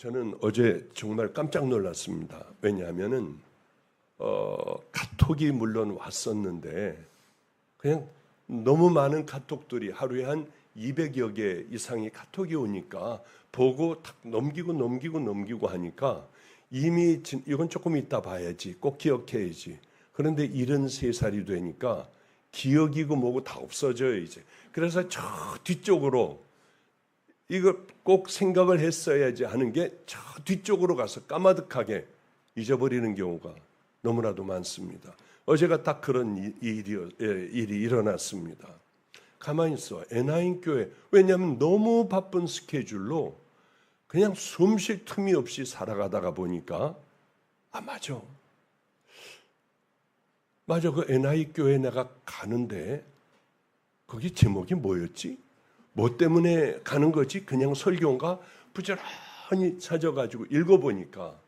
저는 어제 정말 깜짝 놀랐습니다. 왜냐하면은 카톡이 물론 왔었는데 그냥 너무 많은 카톡들이 하루에 한 200여 개 이상의 카톡이 오니까 보고 탁 넘기고 하니까 이미 이건 조금 이따 봐야지, 꼭 기억해야지. 그런데 73살이 되니까 기억이고 뭐고 다 없어져요 이제. 그래서 저 뒤쪽으로 이거 꼭 생각을 했어야지 하는 게 저 뒤쪽으로 가서 까마득하게 잊어버리는 경우가 너무나도 많습니다. 어제가 딱 그런 일이 일어났습니다. 가만히 있어. 에나인 교회. 왜냐하면 너무 바쁜 스케줄로 그냥 숨 쉴 틈이 없이 살아가다가 보니까 맞아. 그 에나이 교회 내가 가는데 거기 제목이 뭐였지? 뭐 때문에 가는 거지? 그냥 설교인가? 부지런히 찾아가지고 읽어보니까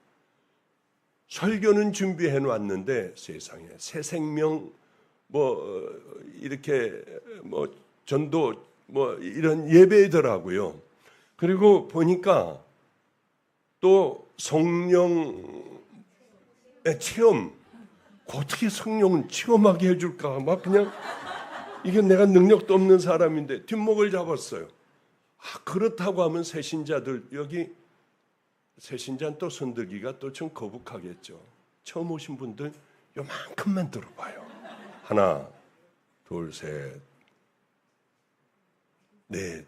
설교는 준비해 놨는데 세상에 새 생명 이렇게 전도 이런 예배더라고요. 그리고 보니까 또 성령의 체험, 어떻게 성령을 체험하게 해줄까? 막 그냥 이게 내가 능력도 없는 사람인데 뒷목을 잡았어요. 그렇다고 하면 새신자들 여기 새신자는 또 손들기가 또 좀 거북하겠죠. 처음 오신 분들 요만큼만 들어봐요. 하나, 둘, 셋, 넷.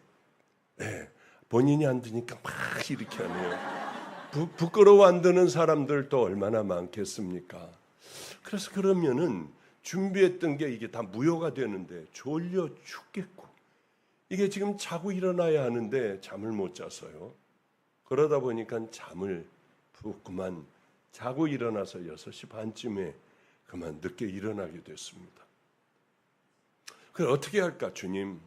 본인이 안 드니까 막 이렇게 하네요. 부끄러워 안 드는 사람들도 얼마나 많겠습니까? 그래서 그러면은 준비했던 게 이게 다 무효가 되는데 졸려 죽겠고 이게 지금 자고 일어나야 하는데 잠을 못 자서요. 그러다 보니까 잠을 푹 그만 자고 일어나서 6시 반쯤에 그만 늦게 일어나게 됐습니다. 그래 어떻게 할까 주님?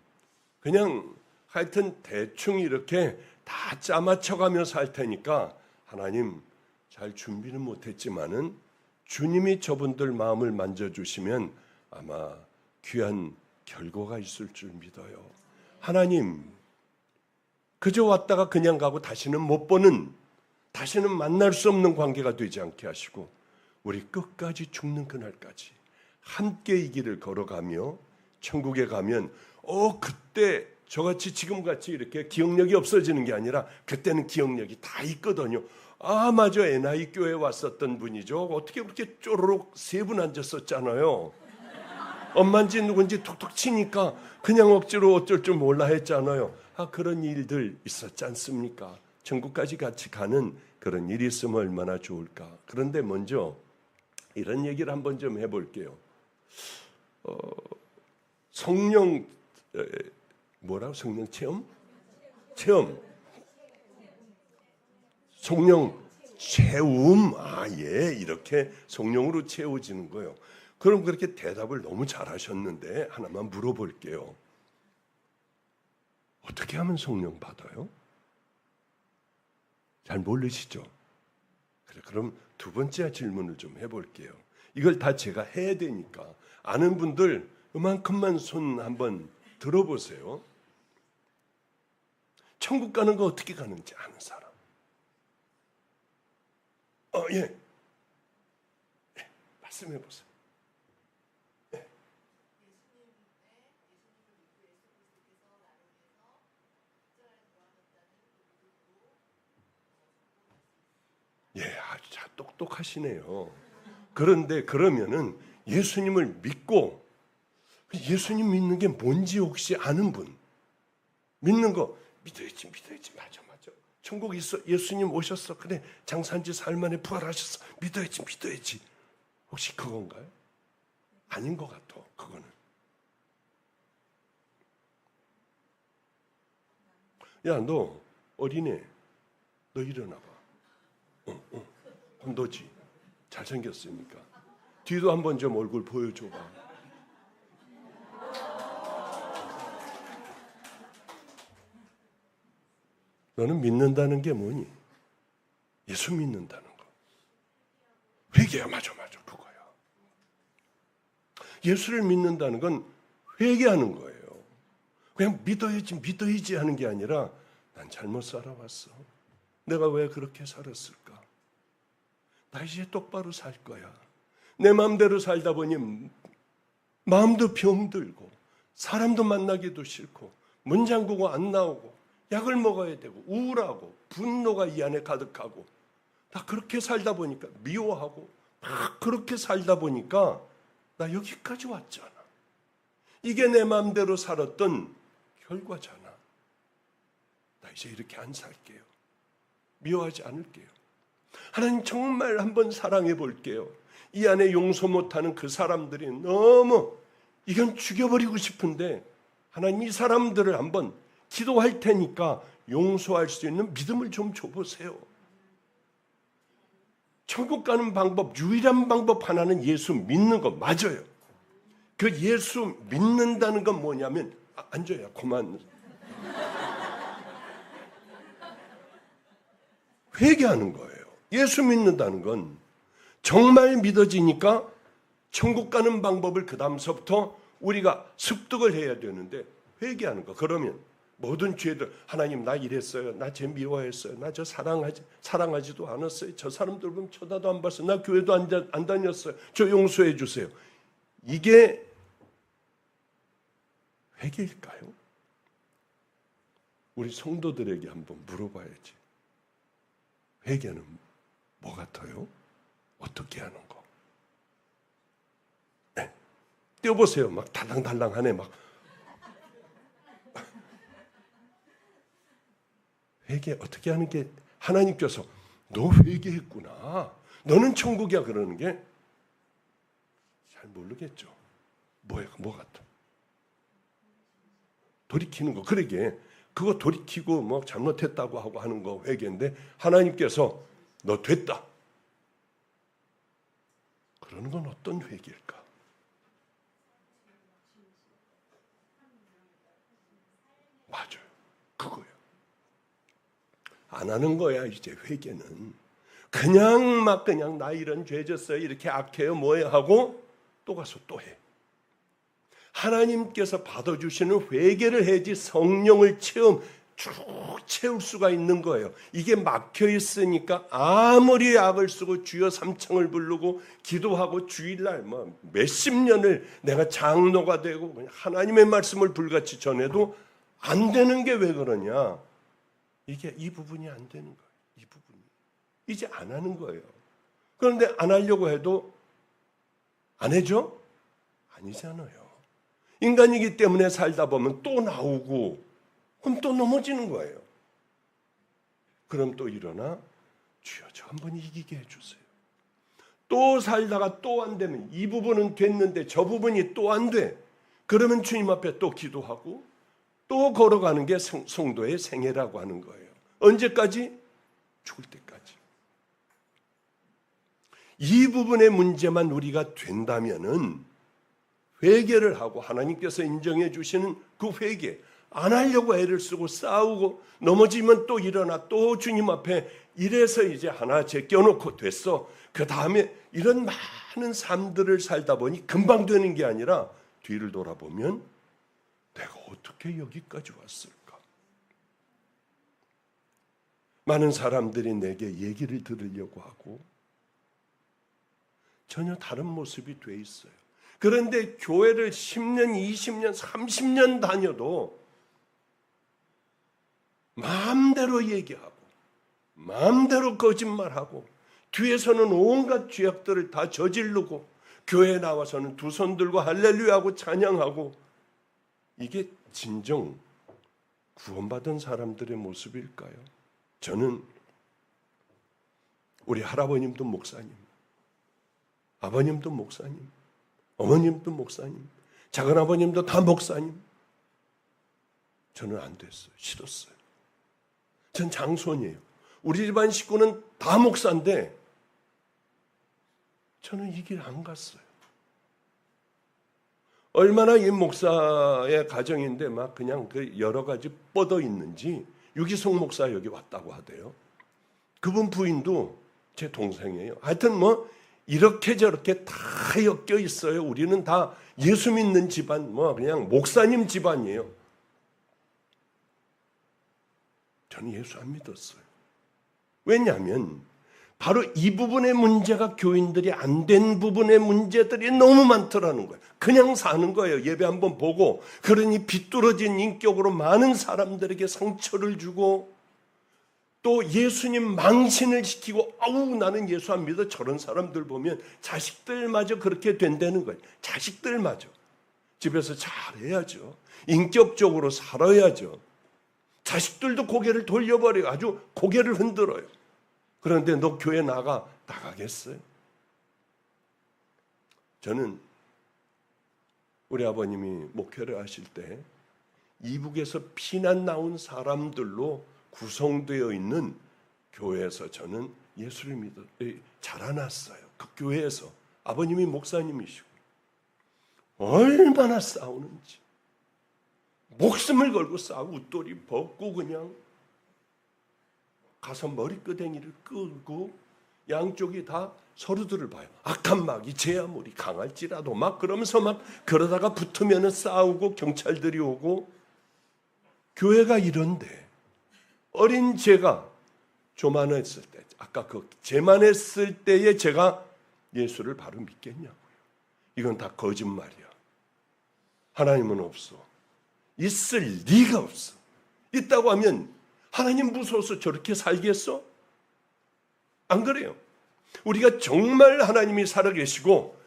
그냥 하여튼 대충 이렇게 다 짜맞춰가며 살 테니까 하나님 잘 준비는 못했지만은 주님이 저분들 마음을 만져주시면 아마 귀한 결과가 있을 줄 믿어요. 하나님 그저 왔다가 그냥 가고 다시는 못 보는, 다시는 만날 수 없는 관계가 되지 않게 하시고 우리 끝까지 죽는 그날까지 함께 이 길을 걸어가며 천국에 가면 그때 저같이 지금같이 이렇게 기억력이 없어지는 게 아니라 그때는 기억력이 다 있거든요. 맞아, 에나이 교회에 왔었던 분이죠. 어떻게 그렇게 쪼르륵 3분 앉았었잖아요. 엄마인지 누군지 툭툭 치니까 그냥 억지로 어쩔 줄 몰라 했잖아요. 그런 일들 있었지 않습니까? 천국까지 같이 가는 그런 일이 있으면 얼마나 좋을까. 그런데 먼저 이런 얘기를 한번 좀 해볼게요. 성령 성령 체험? 성령 채움. 이렇게 성령으로 채워지는 거예요. 그럼 그렇게 대답을 너무 잘하셨는데 하나만 물어볼게요. 어떻게 하면 성령 받아요? 잘 모르시죠? 그럼 두 번째 질문을 좀 해볼게요. 이걸 다 제가 해야 되니까 아는 분들 이만큼만 손 한번 들어보세요. 천국 가는 거 어떻게 가는지 아는 사람. 말씀해 보세요. 아주 똑똑하시네요. 그런데 그러면은 예수님을 믿고 예수님 믿는 게 뭔지 혹시 아는 분? 믿는 거 믿어야지. 맞아. 천국 있어. 예수님 오셨어. 그래. 장사한 지 사흘 만에 부활하셨어. 믿어야지. 혹시 그건가요? 아닌 것 같아. 그거는. 너 어린애. 너 일어나 봐. 너지. 잘생겼으니까. 뒤도 한번 좀 얼굴 보여줘봐. 너는 믿는다는 게 뭐니? 예수 믿는다는 거. 회개야. 맞아. 그거야. 예수를 믿는다는 건 회개하는 거예요. 그냥 믿어야지 하는 게 아니라 난 잘못 살아왔어. 내가 왜 그렇게 살았을까? 나 이제 똑바로 살 거야. 내 마음대로 살다 보니 마음도 병들고 사람도 만나기도 싫고 문 잠그고 안 나오고 약을 먹어야 되고 우울하고 분노가 이 안에 가득하고 나 그렇게 살다 보니까 미워하고 막 그렇게 살다 보니까 나 여기까지 왔잖아. 이게 내 마음대로 살았던 결과잖아. 나 이제 이렇게 안 살게요. 미워하지 않을게요. 하나님 정말 한번 사랑해 볼게요. 이 안에 용서 못하는 그 사람들이 너무 이건 죽여버리고 싶은데 하나님 이 사람들을 한번 기도할 테니까 용서할 수 있는 믿음을 좀 줘보세요. 천국 가는 방법, 유일한 방법 하나는 예수 믿는 거 맞아요. 그 예수 믿는다는 건 뭐냐면 앉아요. 그만. 회개하는 거예요. 예수 믿는다는 건 정말 믿어지니까 천국 가는 방법을 그 다음서부터 우리가 습득을 해야 되는데 회개하는 거. 그러면 모든 죄들 하나님 나 이랬어요. 나 쟤 미워했어요. 나 저 사랑하지도 않았어요. 저 사람들 보면 쳐다도 안 봤어요. 나 교회도 안 다녔어요. 저 용서해 주세요. 이게 회개일까요? 우리 성도들에게 한번 물어봐야지. 회개는 뭐 같아요? 어떻게 하는 거? 네. 떼어보세요. 막 달랑달랑하네. 막 회개 어떻게 하는 게 하나님께서 너 회개했구나. 너는 천국이야 그러는 게 잘 모르겠죠. 뭐 같아? 돌이키는 거. 그러게 그거 돌이키고 뭐 잘못했다고 하고 하는 거 회개인데 하나님께서 너 됐다. 그러는 건 어떤 회개일까? 맞아요. 그거예요. 안 하는 거야 이제 회개는. 그냥 나 이런 죄 졌어요. 이렇게 악해요. 뭐해 하고 또 가서 또 해. 하나님께서 받아주시는 회개를 해야지 성령을 쭉 채울 수가 있는 거예요. 이게 막혀 있으니까 아무리 악을 쓰고 주여 삼창을 부르고 기도하고 주일날 뭐 몇십 년을 내가 장로가 되고 그냥 하나님의 말씀을 불같이 전해도 안 되는 게 왜 그러냐? 이게 이 부분이 안 되는 거예요. 이 부분이 이제 안 하는 거예요. 그런데 안 하려고 해도 안 해줘? 아니잖아요. 인간이기 때문에 살다 보면 또 나오고 그럼 또 넘어지는 거예요. 그럼 또 일어나 주여 저 한번 이기게 해주세요. 또 살다가 또 안 되면 이 부분은 됐는데 저 부분이 또 안 돼. 그러면 주님 앞에 또 기도하고 또 걸어가는 게 성도의 생애라고 하는 거예요. 언제까지? 죽을 때까지. 이 부분의 문제만 우리가 된다면은 회개를 하고 하나님께서 인정해 주시는 그 회개 안 하려고 애를 쓰고 싸우고 넘어지면 또 일어나 또 주님 앞에 이래서 이제 하나 제껴놓고 됐어. 그 다음에 이런 많은 삶들을 살다 보니 금방 되는 게 아니라 뒤를 돌아보면 내가 어떻게 여기까지 왔을까? 많은 사람들이 내게 얘기를 들으려고 하고 전혀 다른 모습이 돼 있어요. 그런데 교회를 10년, 20년, 30년 다녀도 마음대로 얘기하고 마음대로 거짓말하고 뒤에서는 온갖 죄악들을 다 저지르고 교회에 나와서는 두 손 들고 할렐루야하고 찬양하고 이게 진정 구원받은 사람들의 모습일까요? 저는 우리 할아버님도 목사님, 아버님도 목사님, 어머님도 목사님, 작은아버님도 다 목사님. 저는 안 됐어요. 싫었어요. 전 장손이에요. 우리 집안 식구는 다 목사인데 저는 이 길 안 갔어요. 얼마나 이 목사의 가정인데 막 그냥 그 여러 가지 뻗어 있는지 유기성 목사 여기 왔다고 하대요. 그분 부인도 제 동생이에요. 하여튼 뭐 이렇게 저렇게 다 엮여 있어요. 우리는 다 예수 믿는 집안, 뭐 그냥 목사님 집안이에요. 저는 예수 안 믿었어요. 왜냐하면 바로 이 부분의 문제가 교인들이 안 된 부분의 문제들이 너무 많더라는 거예요. 그냥 사는 거예요. 예배 한번 보고. 그러니 비뚤어진 인격으로 많은 사람들에게 상처를 주고 또 예수님 망신을 시키고 아우 나는 예수 안 믿어 저런 사람들 보면 자식들마저 그렇게 된다는 거예요. 자식들마저. 집에서 잘해야죠. 인격적으로 살아야죠. 자식들도 고개를 돌려버려요. 아주 고개를 흔들어요. 그런데 너 교회 나가겠어요? 저는 우리 아버님이 목회를 하실 때 이북에서 피난 나온 사람들로 구성되어 있는 교회에서 저는 예수를 믿어 자라났어요. 그 교회에서 아버님이 목사님이시고 얼마나 싸우는지 목숨을 걸고 싸우고 웃돌이 벗고 그냥 가서 머리끄댕이를 끄고 양쪽이 다 서로들을 봐요. 악한 막이 제 아무리 강할지라도 막 그러면서 막 그러다가 붙으면 싸우고 경찰들이 오고 교회가 이런데 어린 제가 조만했을 때 아까 그 제만했을 때에 제가 예수를 바로 믿겠냐고요. 이건 다 거짓말이야. 하나님은 없어. 있을 리가 없어. 있다고 하면 하나님 무서워서 저렇게 살겠어? 안 그래요. 우리가 정말 하나님이 살아계시고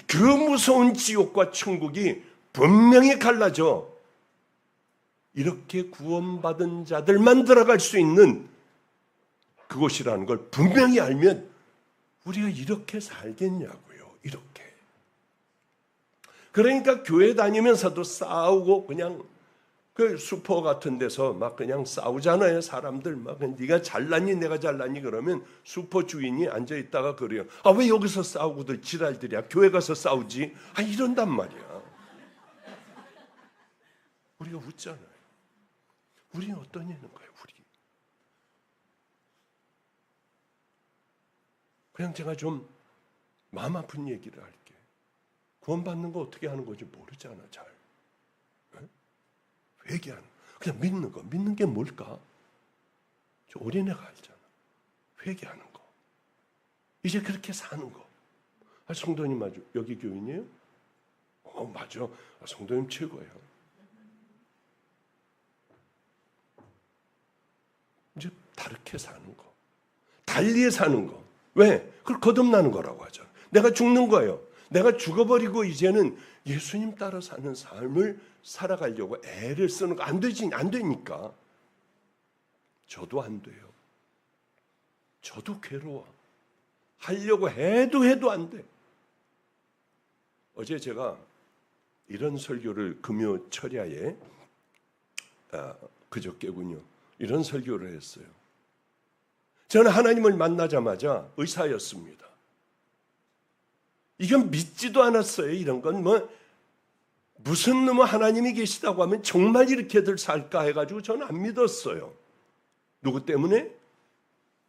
그 무서운 지옥과 천국이 분명히 갈라져 이렇게 구원받은 자들만 들어갈 수 있는 그곳이라는 걸 분명히 알면 우리가 이렇게 살겠냐고요. 이렇게. 그러니까 교회 다니면서도 싸우고 그냥 그 슈퍼 같은 데서 막 그냥 싸우잖아요. 사람들 막 네가 잘났니 내가 잘났니 그러면 슈퍼 주인이 앉아 있다가 그래요. 아, 왜 여기서 싸우고들 지랄들이야. 교회 가서 싸우지. 아, 이런단 말이야. 우리가 웃잖아요. 우리는 어떠냐는 거예요. 우리. 그냥 제가 좀 마음 아픈 얘기를 할게. 구원받는 거 어떻게 하는 건지 모르잖아. 잘. 회개하는 거. 그냥 믿는 거. 믿는 게 뭘까? 저 어린애가 알잖아. 회개하는 거. 이제 그렇게 사는 거. 아, 성도님 맞아. 여기 교인이에요? 맞아. 아, 성도님 최고예요. 이제 다르게 사는 거. 달리 사는 거. 왜? 그걸 거듭나는 거라고 하죠. 내가 죽는 거예요. 내가 죽어버리고 이제는 예수님 따라 사는 삶을 살아가려고 애를 쓰는 거 안 되니까. 저도 안 돼요. 저도 괴로워. 하려고 해도 안 돼. 어제 제가 이런 설교를 금요 철야에 그저께군요. 이런 설교를 했어요. 저는 하나님을 만나자마자 의사였습니다. 이건 믿지도 않았어요. 이런 건 무슨 놈의 하나님이 계시다고 하면 정말 이렇게들 살까 해가지고 저는 안 믿었어요. 누구 때문에?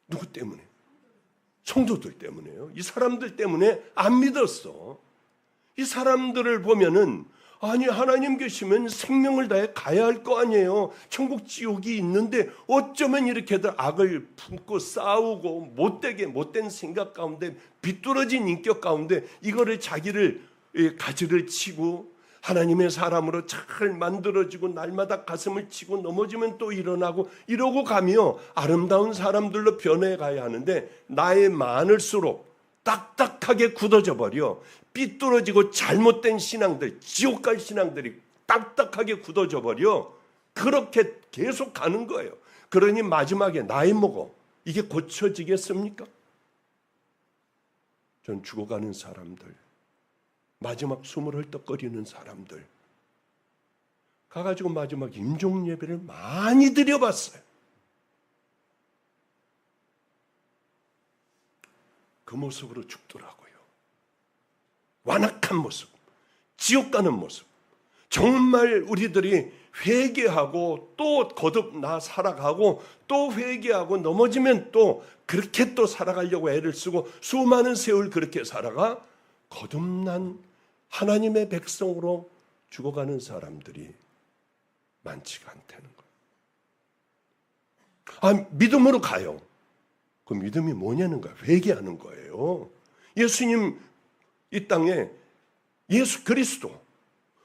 누구 때문에? 성도들 때문에요. 이 사람들 때문에 안 믿었어. 이 사람들을 보면은 아니 하나님 계시면 생명을 다해 가야 할 거 아니에요. 천국 지옥이 있는데 어쩌면 이렇게들 악을 품고 싸우고 못된 생각 가운데 비뚤어진 인격 가운데 이거를 자기를 가지를 치고 하나님의 사람으로 잘 만들어지고 날마다 가슴을 치고 넘어지면 또 일어나고 이러고 가며 아름다운 사람들로 변해가야 하는데 나이 많을수록 딱딱하게 굳어져 버려 삐뚤어지고 잘못된 신앙들, 지옥 갈 신앙들이 딱딱하게 굳어져 버려 그렇게 계속 가는 거예요. 그러니 마지막에 나이 먹어. 이게 고쳐지겠습니까? 전 죽어가는 사람들, 마지막 숨을 헐떡거리는 사람들 가가지고 마지막 임종 예배를 많이 드려봤어요. 그 모습으로 죽더라고요. 완악한 모습, 지옥 가는 모습. 정말 우리들이 회개하고 또 거듭나 살아가고 또 회개하고 넘어지면 또 그렇게 또 살아가려고 애를 쓰고 수많은 세월 그렇게 살아가 거듭난 하나님의 백성으로 죽어가는 사람들이 많지가 않다는 거예요. 믿음으로 가요. 그 믿음이 뭐냐는 거야. 회개하는 거예요. 예수님 이 땅에 예수 그리스도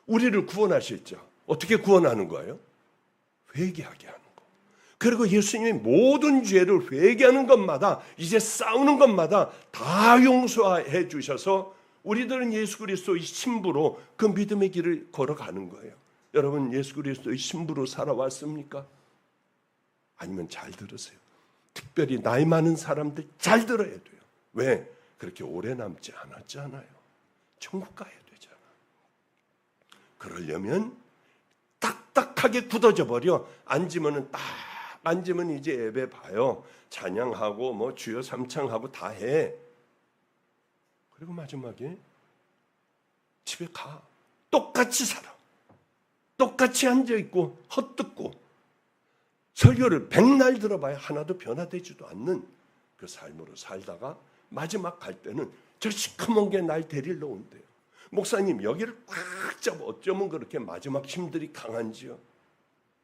우리를 구원하실 자 어떻게 구원하는 거예요? 회개하게 하는 거. 그리고 예수님이 모든 죄를 회개하는 것마다 이제 싸우는 것마다 다 용서해 주셔서 우리들은 예수 그리스도의 신부로 그 믿음의 길을 걸어가는 거예요. 여러분 예수 그리스도의 신부로 살아왔습니까? 아니면 잘 들으세요. 특별히 나이 많은 사람들 잘 들어야 돼요. 왜? 그렇게 오래 남지 않았잖아요. 천국 가야 되잖아. 그러려면 딱딱하게 굳어져 버려. 앉으면은 딱 앉으면 이제 예배 봐요. 찬양하고 뭐 주여 삼창하고 다 해. 그리고 마지막에 집에 가. 똑같이 살아. 똑같이 앉아있고 헛듣고 설교를 100날 들어봐야 하나도 변화되지도 않는 그 삶으로 살다가 마지막 갈 때는 저 시커먼 게 날 데리러 온대요. 목사님 여기를 꽉 잡아. 어쩌면 그렇게 마지막 힘들이 강한지요.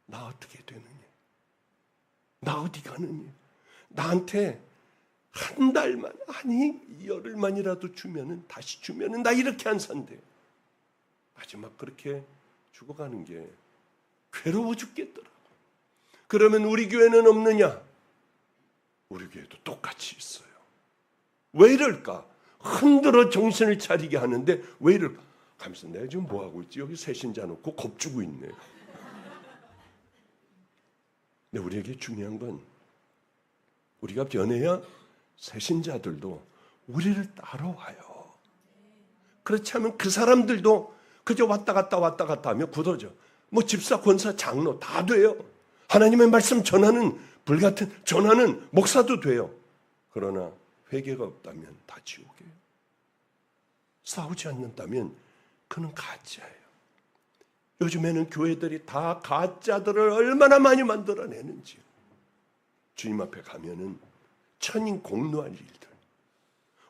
나 어떻게 되느냐. 나 어디 가느냐. 나한테 한 달만 아니 열흘만이라도 주면은 다시 주면은 나 이렇게 안 산대. 마지막 그렇게 죽어가는 게 괴로워 죽겠더라고. 그러면 우리 교회는 없느냐? 우리 교회도 똑같이 있어요. 왜 이럴까? 흔들어 정신을 차리게 하는데 왜 이럴까? 가면서 내가 지금 뭐하고 있지? 여기 새신자 놓고 겁주고 있네. 근데 우리에게 중요한 건 우리가 변해야 새신자들도 우리를 따라와요. 그렇지 않으면 그 사람들도 그저 왔다 갔다 하며 굳어져. 뭐 집사, 권사, 장로 다 돼요. 하나님의 말씀 전하는 불같은 전하는 목사도 돼요. 그러나 회개가 없다면 다 지옥이에요. 싸우지 않는다면 그는 가짜예요. 요즘에는 교회들이 다 가짜들을 얼마나 많이 만들어내는지. 주님 앞에 가면은 천인공노할 일들.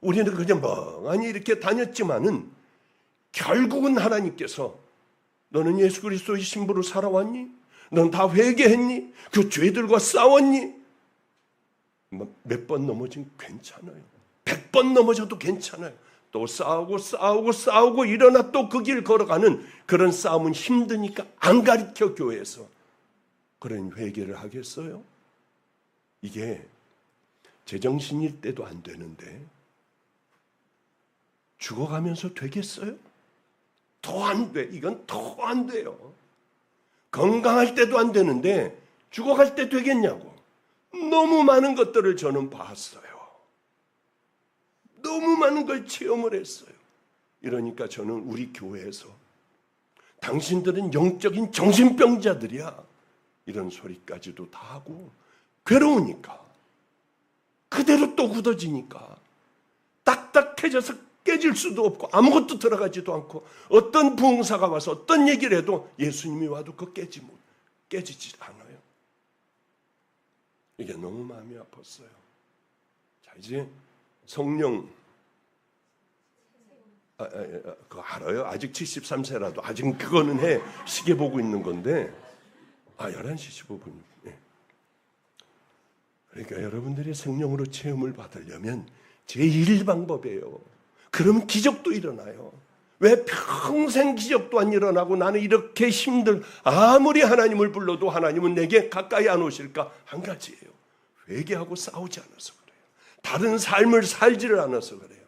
우리는 그냥 멍하니 이렇게 다녔지만은 결국은 하나님께서 너는 예수 그리스도의 신부로 살아왔니? 넌 다 회개했니? 그 죄들과 싸웠니? 몇 번 넘어지면 괜찮아요. 100번 넘어져도 괜찮아요. 또 싸우고 일어나 또 그 길 걸어가는 그런 싸움은 힘드니까 안 가르쳐 교회에서. 그런 회개를 하겠어요? 이게 제정신일 때도 안 되는데 죽어가면서 되겠어요? 더 안 돼. 이건 더 안 돼요. 건강할 때도 안 되는데 죽어갈 때 되겠냐고. 너무 많은 것들을 저는 봤어요. 너무 많은 걸 체험을 했어요. 이러니까 저는 우리 교회에서 당신들은 영적인 정신병자들이야. 이런 소리까지도 다 하고 괴로우니까 그대로 또 굳어지니까 딱딱해져서 깨질 수도 없고 아무것도 들어가지도 않고 어떤 부흥사가 와서 어떤 얘기를 해도 예수님이 와도 그 깨지지 않아요. 이게 너무 마음이 아팠어요. 자 이제 성령 그거 알아요? 아직 73세라도 아직 그거는 해. 시계 보고 있는 건데 11시 15분. 예. 그러니까 여러분들이 성령으로 체험을 받으려면 제1 방법이에요. 그러면 기적도 일어나요. 왜 평생 기적도 안 일어나고 나는 이렇게 아무리 하나님을 불러도 하나님은 내게 가까이 안 오실까? 한 가지예요. 회개하고 싸우지 않아서 그래요. 다른 삶을 살지를 않아서 그래요.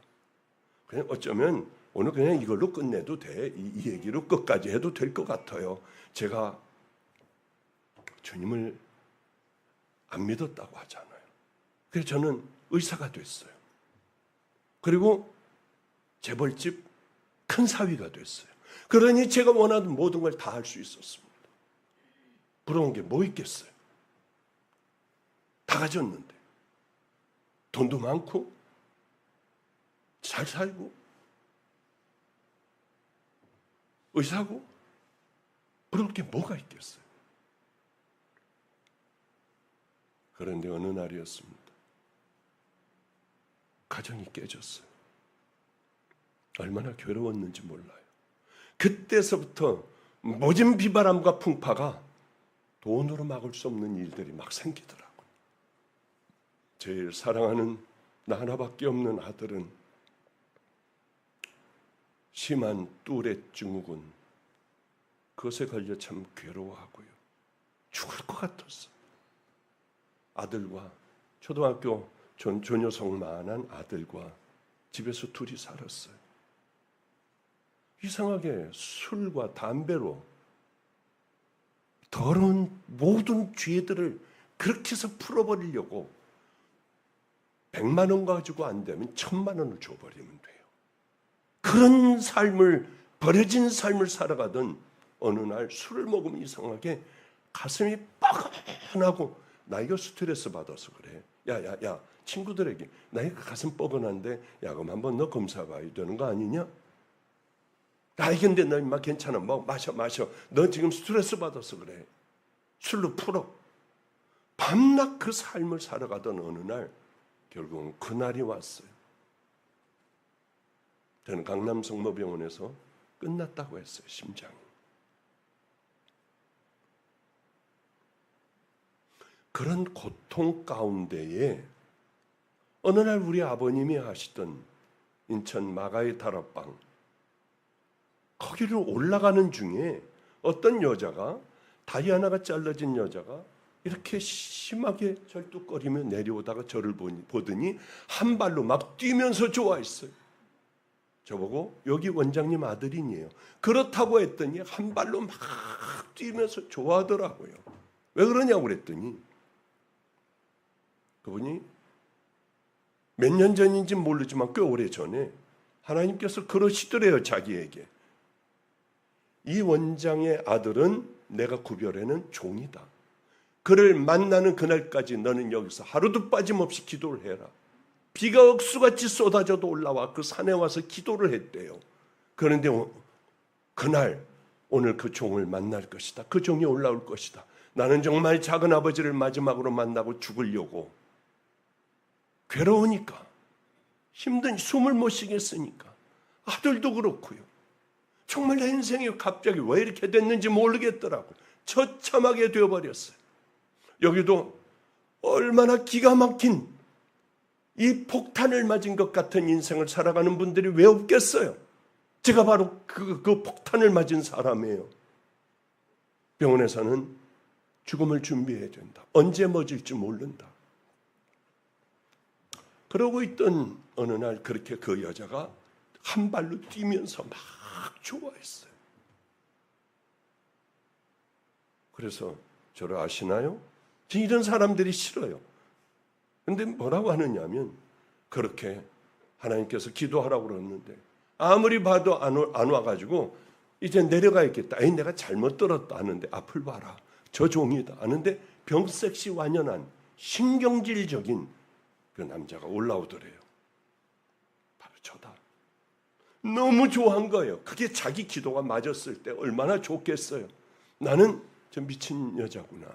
그냥 어쩌면 오늘 그냥 이걸로 끝내도 돼. 이 얘기로 끝까지 해도 될 것 같아요. 제가 주님을 안 믿었다고 하잖아요. 그래서 저는 의사가 됐어요. 그리고 재벌집 큰 사위가 됐어요. 그러니 제가 원하는 모든 걸 다 할 수 있었습니다. 부러운 게 뭐 있겠어요? 다 가졌는데. 돈도 많고 잘 살고 의사고 부러울 게 뭐가 있겠어요? 그런데 어느 날이었습니다. 가정이 깨졌어요. 얼마나 괴로웠는지 몰라요. 그때서부터 모진 비바람과 풍파가 돈으로 막을 수 없는 일들이 막 생기더라고요. 제일 사랑하는 나 하나밖에 없는 아들은 심한 뚜렛 증후군, 그것에 걸려 참 괴로워하고요. 죽을 것 같았어. 아들과 초등학교 조녀석만한 아들과 집에서 둘이 살았어요. 이상하게 술과 담배로 더러운 모든 죄들을 그렇게 해서 풀어버리려고 100만 원 가지고 안 되면 1000만 원을 줘버리면 돼요. 그런 삶을, 버려진 삶을 살아가던 어느 날 술을 먹으면 이상하게 가슴이 뻐근하고, 나 이거 스트레스 받아서 그래. 야, 친구들에게 나 이거 가슴 뻐근한데, 야, 그럼 한번 너 검사 봐야 되는 거 아니냐? 근데 너 임마 괜찮아. 뭐 마셔. 너 지금 스트레스 받아서 그래. 술로 풀어. 밤낮 그 삶을 살아가던 어느 날 결국은 그날이 왔어요. 저는 강남 성모병원에서 끝났다고 했어요. 심장이. 그런 고통 가운데에 어느 날 우리 아버님이 하시던 인천 마가의 다락방, 거기를 올라가는 중에 어떤 여자가, 다리 하나가 잘라진 여자가 이렇게 심하게 절뚝거리며 내려오다가 저를 보더니 한 발로 막 뛰면서 좋아했어요. 저보고 여기 원장님 아들이니에요. 그렇다고 했더니 한 발로 막 뛰면서 좋아하더라고요. 왜 그러냐고 그랬더니 그분이 몇 년 전인지 모르지만 꽤 오래 전에 하나님께서 그러시더래요. 자기에게. 이 원장의 아들은 내가 구별하는 종이다. 그를 만나는 그날까지 너는 여기서 하루도 빠짐없이 기도를 해라. 비가 억수같이 쏟아져도 올라와 그 산에 와서 기도를 했대요. 그런데 그날 오늘 그 종을 만날 것이다. 그 종이 올라올 것이다. 나는 정말 작은 아버지를 마지막으로 만나고 죽으려고, 괴로우니까, 힘든, 숨을 못 쉬겠으니까, 아들도 그렇고요. 정말 내 인생이 갑자기 왜 이렇게 됐는지 모르겠더라고요. 처참하게 되어버렸어요. 여기도 얼마나 기가 막힌 이 폭탄을 맞은 것 같은 인생을 살아가는 분들이 왜 없겠어요? 제가 바로 그 폭탄을 맞은 사람이에요. 병원에서는 죽음을 준비해야 된다. 언제 멎을지 모른다. 그러고 있던 어느 날 그렇게 그 여자가 한 발로 뛰면서 막 좋아했어요. 그래서 저를 아시나요? 이런 사람들이 싫어요. 근데 뭐라고 하느냐면, 그렇게 하나님께서 기도하라고 그러는데 아무리 봐도 안 와가지고 이제 내려가야겠다. 에이, 내가 잘못 들었다 하는데 앞을 봐라. 저 종이다 하는데 병색시 완연한 신경질적인 그 남자가 올라오더래요. 바로 저다. 너무 좋아한 거예요. 그게 자기 기도가 맞았을 때 얼마나 좋겠어요. 나는 저 미친 여자구나.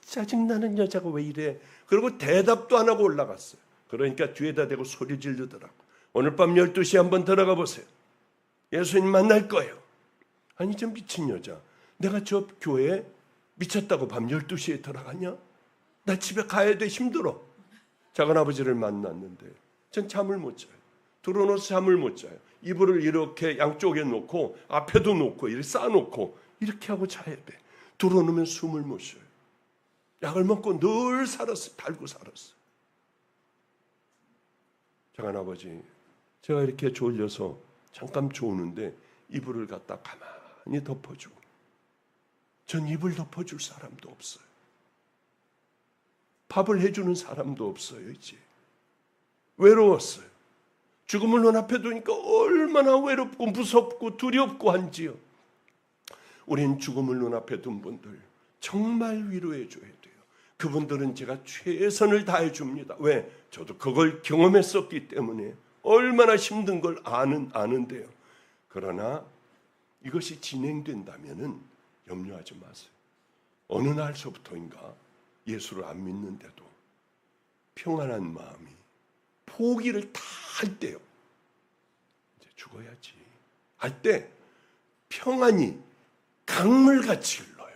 짜증나는 여자가 왜 이래. 그리고 대답도 안 하고 올라갔어요. 그러니까 뒤에다 대고 소리 지르더라고. 오늘 밤 12시에 한번 들어가 보세요. 예수님 만날 거예요. 아니, 저 미친 여자. 내가 저 교회에 미쳤다고 밤 12시에 들어가냐? 나 집에 가야 돼. 힘들어. 작은아버지를 만났는데 전 잠을 못 자요. 들어놓아서 잠을 못 자요. 이불을 이렇게 양쪽에 놓고 앞에도 놓고 이렇게 쌓아놓고 이렇게 하고 자야 돼. 들어놓으면 숨을 못 쉬어요. 약을 먹고 늘 살았어요. 달고 살았어요. 작은아버지, 제가 이렇게 졸려서 잠깐 좋으는데 이불을 갖다 가만히 덮어주고, 전 이불 덮어줄 사람도 없어요. 밥을 해주는 사람도 없어요. 이제 외로웠어요. 죽음을 눈앞에 두니까 얼마나 외롭고 무섭고 두렵고 한지요. 우린 죽음을 눈앞에 둔 분들 정말 위로해 줘야 돼요. 그분들은 제가 최선을 다해 줍니다. 왜? 저도 그걸 경험했었기 때문에 얼마나 힘든 걸 아는데요. 그러나 이것이 진행된다면은 염려하지 마세요. 어느 날서부터인가 예수를 안 믿는데도 평안한 마음이 포기를 다 할 때요. 이제 죽어야지 할 때 평안이 강물같이 흘러요.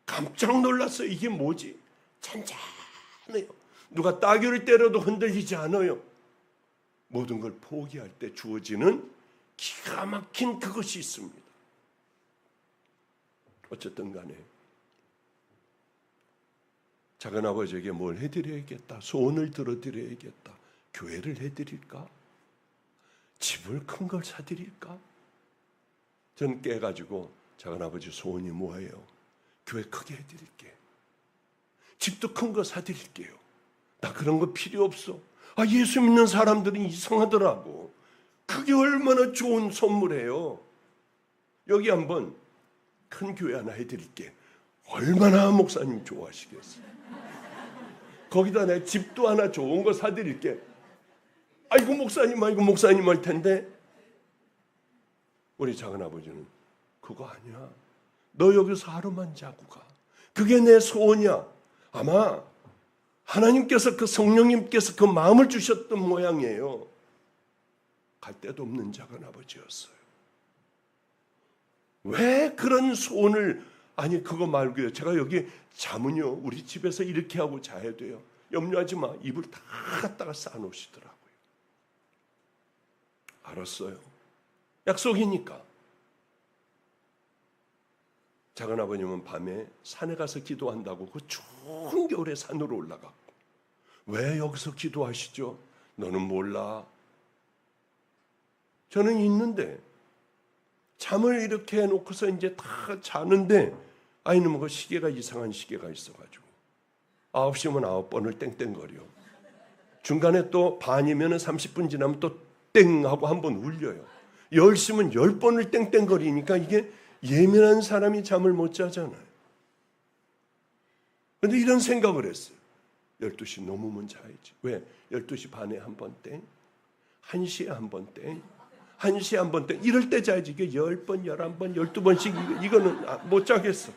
깜짝 놀랐어요. 이게 뭐지? 잔잔해요. 누가 따귀를 때려도 흔들리지 않아요. 모든 걸 포기할 때 주어지는 기가 막힌 그것이 있습니다. 어쨌든 간에 작은아버지에게 뭘 해드려야겠다. 소원을 들어드려야겠다. 교회를 해드릴까? 집을 큰 걸 사드릴까? 전 깨가지고 작은아버지 소원이 뭐예요? 교회 크게 해드릴게. 집도 큰 거 사드릴게요. 나 그런 거 필요 없어. 예수 믿는 사람들은 이상하더라고. 그게 얼마나 좋은 선물이에요. 여기 한번 큰 교회 하나 해드릴게. 얼마나 목사님 좋아하시겠어요. 거기다 내 집도 하나 좋은 거 사드릴게. 아이고 목사님 할 텐데. 우리 작은아버지는 그거 아니야. 너 여기서 하루만 자고 가. 그게 내 소원이야. 아마 하나님께서 그 성령님께서 그 마음을 주셨던 모양이에요. 갈 데도 없는 작은아버지였어요. 왜 그런 소원을, 아니 그거 말고요. 제가 여기 잠은요 우리 집에서 이렇게 하고 자야 돼요. 염려하지 마. 이불 다 갖다가 쌓아놓으시더라고요. 알았어요. 약속이니까. 작은아버님은 밤에 산에 가서 기도한다고 그 추운 겨울에 산으로 올라갔고. 왜 여기서 기도하시죠? 너는 몰라. 저는 있는데 잠을 이렇게 해놓고서 이제 다 자는데 아이는 그 시계가 이상한 시계가 있어가지고 9시면 9번을 땡땡거려. 중간에 또 반이면 30분 지나면 또 땡 하고 한 번 울려요. 10시면 10번을 땡땡거리니까 이게 예민한 사람이 잠을 못 자잖아요. 그런데 이런 생각을 했어요. 12시 넘으면 자야지. 왜? 12시 반에 한 번 땡, 1시에 한 번 땡, 1시에 한 번 땡. 이럴 때 자야지. 이게 10번, 11번, 12번씩 이거는 못 자겠어.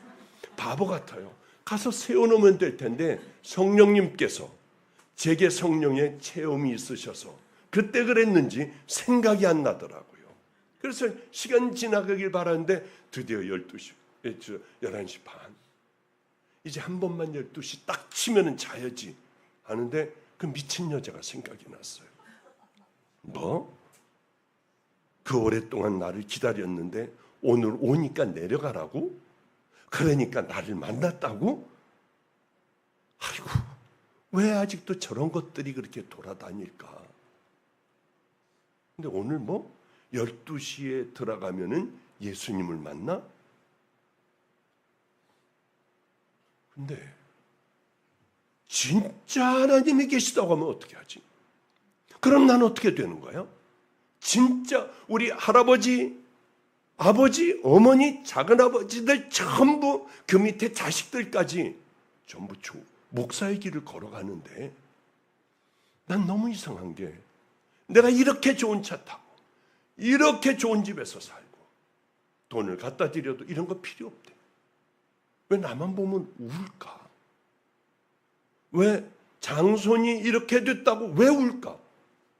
바보 같아요. 가서 세워놓으면 될 텐데 성령님께서 제게 성령의 체험이 있으셔서 그때 그랬는지 생각이 안 나더라고요. 그래서 시간 지나가길 바라는데 드디어 12시, 11시 반. 이제 한 번만 12시 딱 치면은 자야지 하는데 그 미친 여자가 생각이 났어요. 뭐? 그 오랫동안 나를 기다렸는데 오늘 오니까 내려가라고? 그러니까 나를 만났다고? 아이고, 왜 아직도 저런 것들이 그렇게 돌아다닐까? 근데 오늘 12시에 들어가면은 예수님을 만나? 근데 진짜 하나님이 계시다고 하면 어떻게 하지? 그럼 난 어떻게 되는 거예요? 진짜 우리 할아버지, 아버지, 어머니, 작은아버지들 전부 그 밑에 자식들까지 전부 목사의 길을 걸어가는데 난 너무 이상한 게 내가 이렇게 좋은 차 타고 이렇게 좋은 집에서 살고 돈을 갖다 드려도 이런 거 필요 없대. 왜 나만 보면 울까? 왜 장손이 이렇게 됐다고 왜 울까?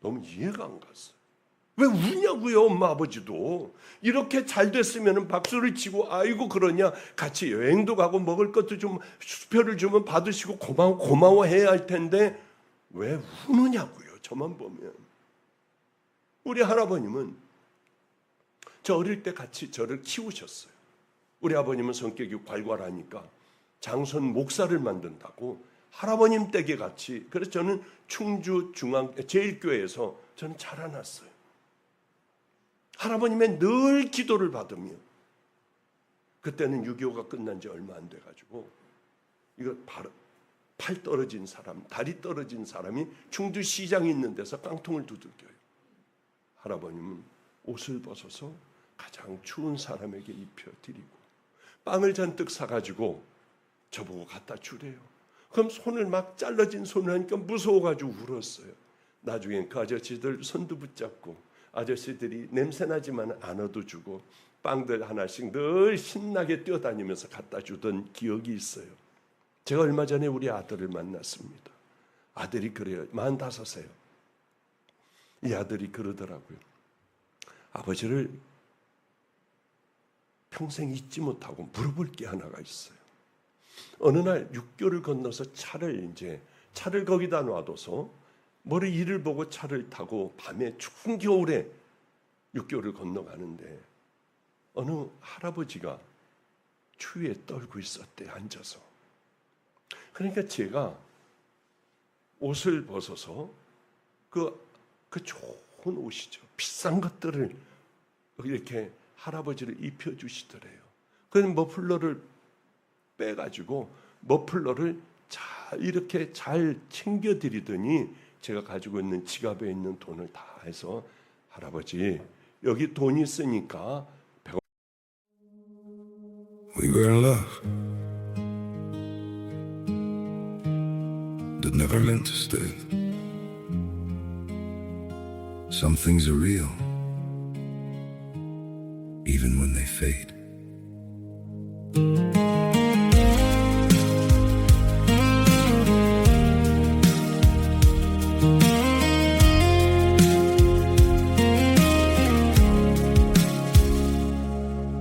너무 이해가 안 갔어요. 왜 우냐고요? 엄마 아버지도 이렇게 잘 됐으면 박수를 치고 아이고 그러냐, 같이 여행도 가고 먹을 것도 좀 수표를 주면 받으시고 고마워해야 할 텐데 왜 우느냐고요? 저만 보면. 우리 할아버님은 저 어릴 때 같이 저를 키우셨어요. 우리 아버님은 성격이 괄괄하니까 장손 목사를 만든다고 할아버님 댁에 같이, 그래서 저는 충주 제일교회에서 저는 자라났어요. 할아버님의 늘 기도를 받으며, 그때는 6.25가 끝난 지 얼마 안 돼가지고 이거 팔 떨어진 사람, 다리 떨어진 사람이 충주시장에 있는 데서 깡통을 두들겨요. 할아버님은 옷을 벗어서 가장 추운 사람에게 입혀드리고 빵을 잔뜩 사가지고 저보고 갖다 주래요. 그럼 손을 막 잘라진 손을 하니까 무서워가지고 울었어요. 나중엔 그 아저씨들 손도 붙잡고 아저씨들이 냄새나지만 안 얻어주고 빵들 하나씩 늘 신나게 뛰어다니면서 갖다 주던 기억이 있어요. 제가 얼마 전에 우리 아들을 만났습니다. 아들이 그래요. 45세요. 이 아들이 그러더라고요. 아버지를 평생 잊지 못하고 물어볼 게 하나가 있어요. 어느 날 육교를 건너서 차를 이제 차를 거기다 놔둬서 머리 일을 보고 차를 타고 밤에 추운 겨울에 6개월을 건너가는데 어느 할아버지가 추위에 떨고 있었대, 앉아서. 그러니까 제가 옷을 벗어서 그 좋은 옷이죠, 비싼 것들을 이렇게 할아버지를 입혀주시더래요. 그래서 머플러를 빼가지고 머플러를 이렇게 잘 챙겨드리더니 제가 가지고 있는 지갑에 있는 돈을 다 해서, 할아버지 여기 돈 있으니까 We were in love that never meant to stay. Some things are real, even when they fade.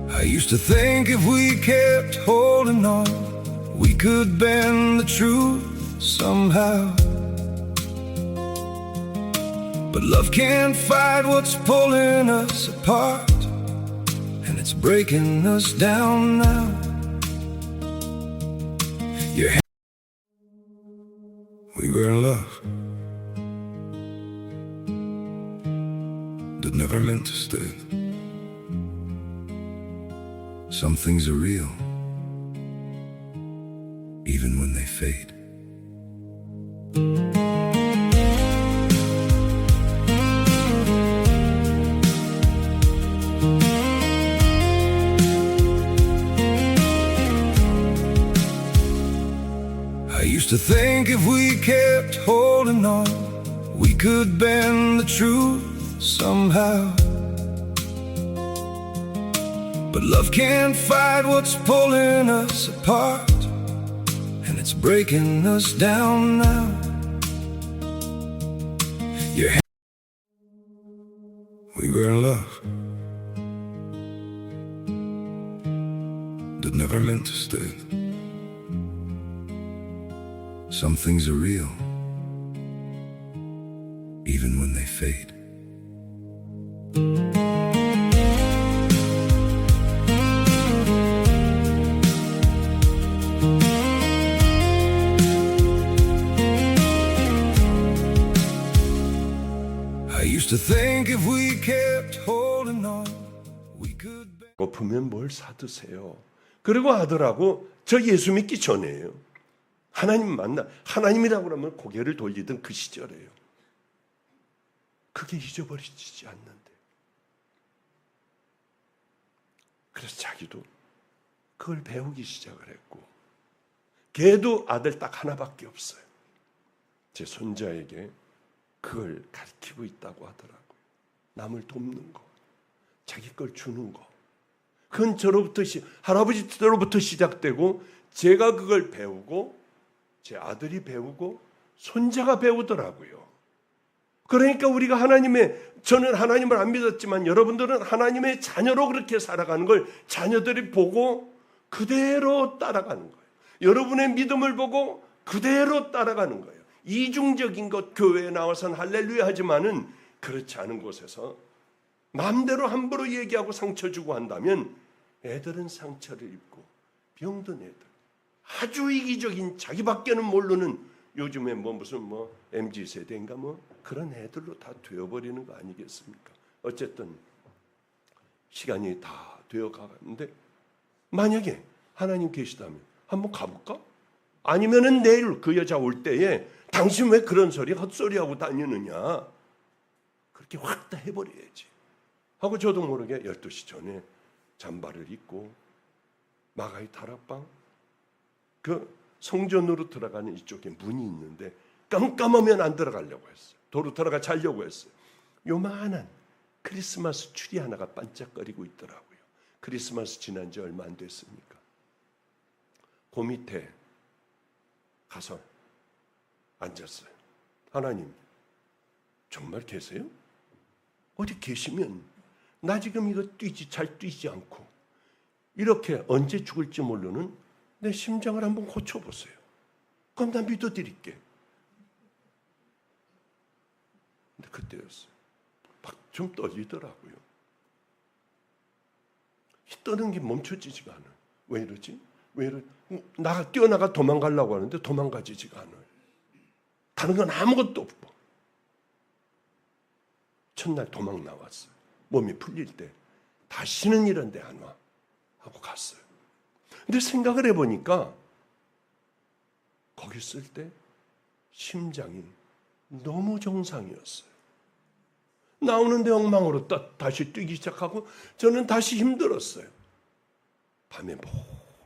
I used to think if we kept holding on, we could bend the truth somehow. But love can't fight what's pulling us apart, and it's breaking us down now. We were in love that never meant to stay. Some things are real, even when they fade. I used to think if we kept holding on, we could bend the truth somehow. But love can't fight what's pulling us apart, and it's breaking us down now. We were in love that never meant to stay. Some things are real, even when they fade. I used to think if we kept holding on, we could. 고프면 뭘 사드세요. 그리고 하더라고, 저 예수 믿기 전에요. 하나님 만나, 하나님이라고 그러면 고개를 돌리던 그 시절이에요. 그게 잊어버리지 않는데. 그래서 자기도 그걸 배우기 시작을 했고, 걔도 아들 딱 하나밖에 없어요. 제 손자에게 그걸 가르치고 있다고 하더라고요. 남을 돕는 거, 자기 걸 주는 거. 그건 할아버지로부터 시작되고, 제가 그걸 배우고, 제 아들이 배우고, 손자가 배우더라고요. 그러니까 우리가 저는 하나님을 안 믿었지만 여러분들은 하나님의 자녀로 그렇게 살아가는 걸 자녀들이 보고 그대로 따라가는 거예요. 여러분의 믿음을 보고 그대로 따라가는 거예요. 이중적인 것, 교회에 나와서는 할렐루야 하지만은 그렇지 않은 곳에서 마음대로 함부로 얘기하고 상처 주고 한다면 애들은 상처를 입고 병든 애들, 아주 이기적인 자기밖에는 모르는 요즘에 무슨 MZ세대인가 그런 애들로 다 되어버리는 거 아니겠습니까? 어쨌든 시간이 다 되어가는데, 만약에 하나님 계시다면 한번 가볼까? 아니면은 내일 그 여자 올 때에 당신 왜 그런 소리 헛소리하고 다니느냐, 그렇게 확 다 해버려야지 하고, 저도 모르게 12시 전에 잠바를 입고 마가의 다락방, 그 성전으로 들어가는 이쪽에 문이 있는데 깜깜하면 안 들어가려고 했어요. 도로 들어가 자려고 했어요. 요만한 크리스마스 추리 하나가 반짝거리고 있더라고요. 크리스마스 지난 지 얼마 안 됐으니까. 그 밑에 가서 앉았어요. 하나님, 정말 계세요? 어디 계시면 나 지금 이거 잘 뛰지 않고 이렇게 언제 죽을지 모르는 내 심장을 한번 고쳐보세요. 그럼 나 믿어드릴게. 나왔는데 그때였어요. 막 좀 떨리더라고요. 이 떠는 게 멈춰지지가 않아요. 왜 이러지? 왜 이러? 뛰어나가 도망가려고 하는데 도망가지지가 않아요. 다른 건 아무것도 없고. 첫날 도망 나왔어요. 몸이 풀릴 때 다시는 이런 데 안 와 하고 갔어요. 근데 생각을 해보니까 거기 있을 때 심장이 너무 정상이었어요. 나오는데 엉망으로 다시 뛰기 시작하고 저는 다시 힘들었어요. 밤에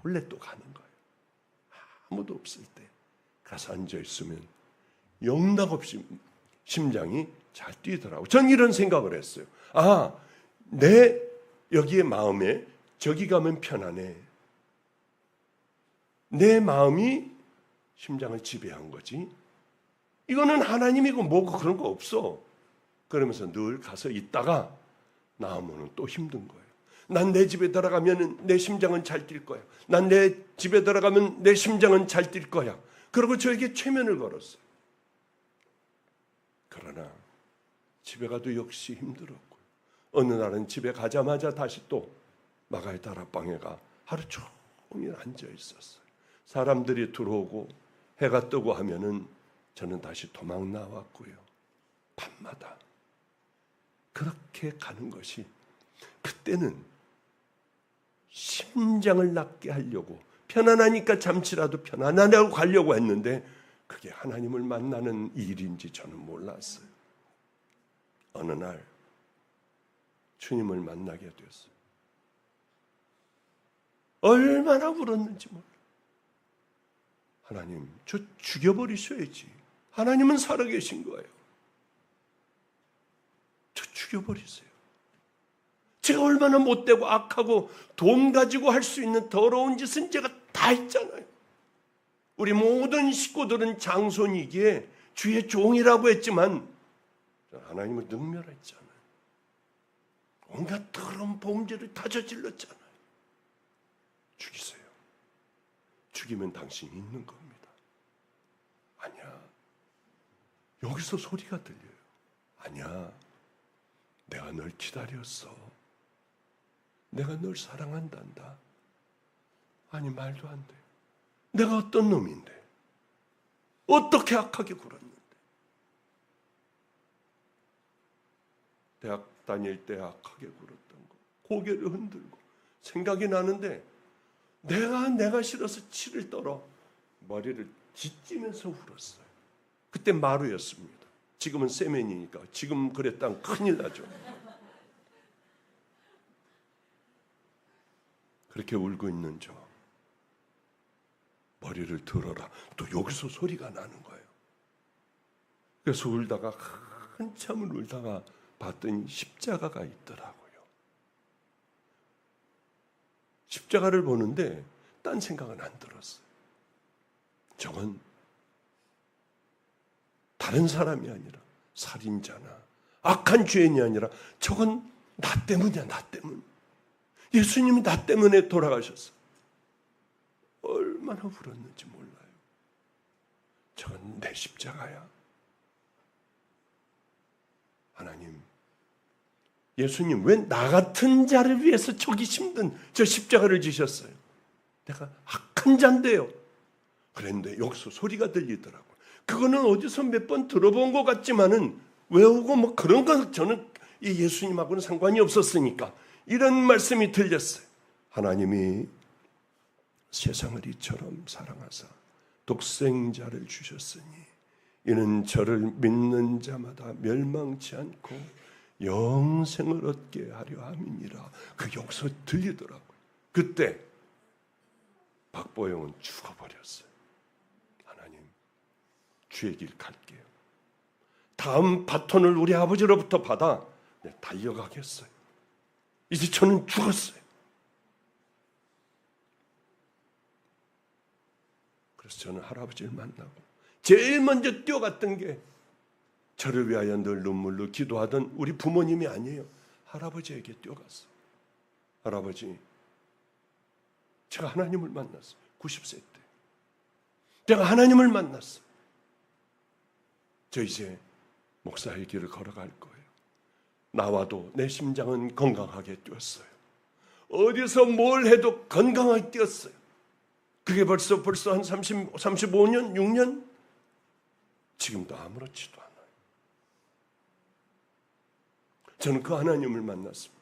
몰래 또 가는 거예요. 아무도 없을 때 가서 앉아있으면 영락없이 심장이 잘 뛰더라고요. 전 이런 생각을 했어요. 내 여기에 마음에 저기 가면 편안해. 내 마음이 심장을 지배한 거지. 이거는 하나님이고 뭐고 그런 거 없어. 그러면서 늘 가서 있다가 나오면 또 힘든 거예요. 난 내 집에 들어가면 내 심장은 잘 뛸 거야. 난 내 집에 들어가면 내 심장은 잘 뛸 거야. 그러고 저에게 최면을 걸었어요. 그러나 집에 가도 역시 힘들었고 어느 날은 집에 가자마자 다시 또 마가의 다락방에 가 하루 종일 앉아 있었어요. 사람들이 들어오고 해가 뜨고 하면은 저는 다시 도망 나왔고요. 밤마다 그렇게 가는 것이 그때는 심장을 낫게 하려고 편안하니까 잠시라도 편안하려고 가려고 했는데 그게 하나님을 만나는 일인지 저는 몰랐어요. 어느 날 주님을 만나게 됐어요. 얼마나 울었는지 몰라요. 하나님, 저 죽여버리셔야지. 하나님은 살아계신 거예요. 저 죽여버리세요. 제가 얼마나 못되고 악하고 돈 가지고 할 수 있는 더러운 짓은 제가 다 했잖아요. 우리 모든 식구들은 장손이기에 주의 종이라고 했지만 하나님을 능멸했잖아요. 온갖 더러운 범죄를 다 저질렀잖아요. 죽이세요. 죽이면 당신이 있는 겁니다. 아니야. 여기서 소리가 들려요. 아니야. 내가 널 기다렸어. 내가 널 사랑한단다. 아니 말도 안 돼. 내가 어떤 놈인데 어떻게 악하게 굴었는데 대학 다닐 때 악하게 굴었던 거 고개를 흔들고 생각이 나는데 내가 싫어서 치를 떨어 머리를 뒷지면서 울었어요. 그때 마루였습니다. 지금은 세면이니까 지금 그랬다면 큰일 나죠. 그렇게 울고 있는 저 머리를 들어라. 또 여기서 소리가 나는 거예요. 그래서 울다가 한참을 울다가 봤더니 십자가가 있더라고요. 십자가를 보는데 딴 생각은 안 들었어요. 저건 다른 사람이 아니라 살인자나 악한 죄인이 아니라 저건 나 때문이야. 나 때문. 예수님이 나 때문에 돌아가셨어. 얼마나 울었는지 몰라요. 저건 내 십자가야. 하나님, 예수님 왜 나 같은 자를 위해서 저기 힘든 저 십자가를 지셨어요? 내가 악한 자인데요. 그랬는데 여기서 소리가 들리더라고요. 그거는 어디서 몇 번 들어본 것 같지만은 외우고 뭐 그런 건 저는 이 예수님하고는 상관이 없었으니까 이런 말씀이 들렸어요. 하나님이 세상을 이처럼 사랑하사 독생자를 주셨으니 이는 저를 믿는 자마다 멸망치 않고 영생을 얻게 하려 함이니라. 그 여기서 들리더라고요. 그때 박보영은 죽어버렸어요. 하나님, 주의 길 갈게요. 다음 바톤을 우리 아버지로부터 받아 달려가겠어요. 이제 저는 죽었어요. 그래서 저는 할아버지를 만나고 제일 먼저 뛰어갔던 게 저를 위하여 늘 눈물로 기도하던 우리 부모님이 아니에요. 할아버지에게 뛰어갔어. 할아버지, 제가 하나님을 만났어요. 90세 때. 제가 하나님을 만났어요. 저 이제 목사의 길을 걸어갈 거예요. 나와도 내 심장은 건강하게 뛰었어요. 어디서 뭘 해도 건강하게 뛰었어요. 그게 벌써 한 35년, 6년? 지금도 아무렇지도 않아요. 저는 그 하나님을 만났습니다.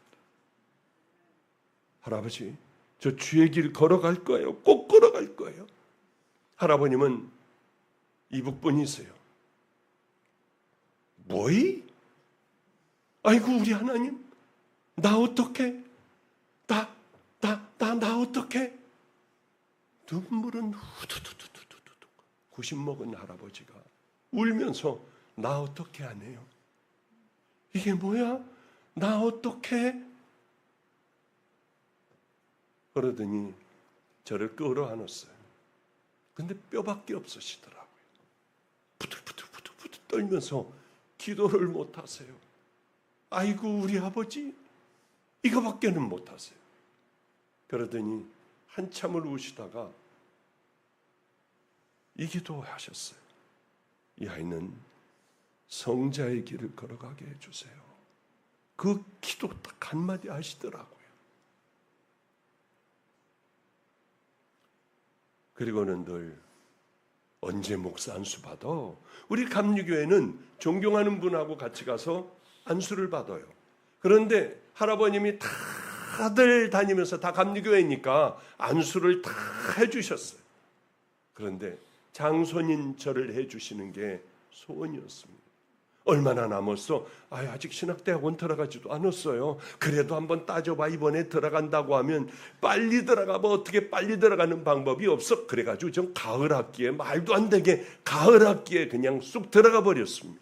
할아버지, 저 주의 길 걸어갈 거예요. 꼭 걸어갈 거예요. 할아버님은 이북분이세요. 뭐이? 아이고 우리 하나님, 나 어떡해? 나 어떡해? 눈물은 후두두두두두두 90 먹은 할아버지가 울면서 나 어떡해 하네요. 이게 뭐야? 나 어떡해? 그러더니 저를 끌어안았어요. 근데 뼈밖에 없으시더라고요. 부들부들 떨면서 기도를 못하세요. 아이고 우리 아버지, 이거밖에는 못하세요. 그러더니 한참을 우시다가 이 기도하셨어요. 이 아이는 성자의 길을 걸어가게 해주세요. 그 기도 딱 한마디 하시더라고요. 그리고는 늘 언제 목사 안수 받아? 우리 감리교회는 존경하는 분하고 같이 가서 안수를 받아요. 그런데 할아버님이 다들 다니면서 다 감리교회니까 안수를 다 해주셨어요. 그런데 장손인 저를 해주시는 게 소원이었습니다. 얼마나 남았어? 아직 신학대학원 들어가지도 않았어요. 그래도 한번 따져봐. 이번에 들어간다고 하면 빨리 들어가면 어떻게 빨리 들어가는 방법이 없어. 그래가지고 전 가을 학기에 말도 안 되게 가을 학기에 그냥 쑥 들어가 버렸습니다.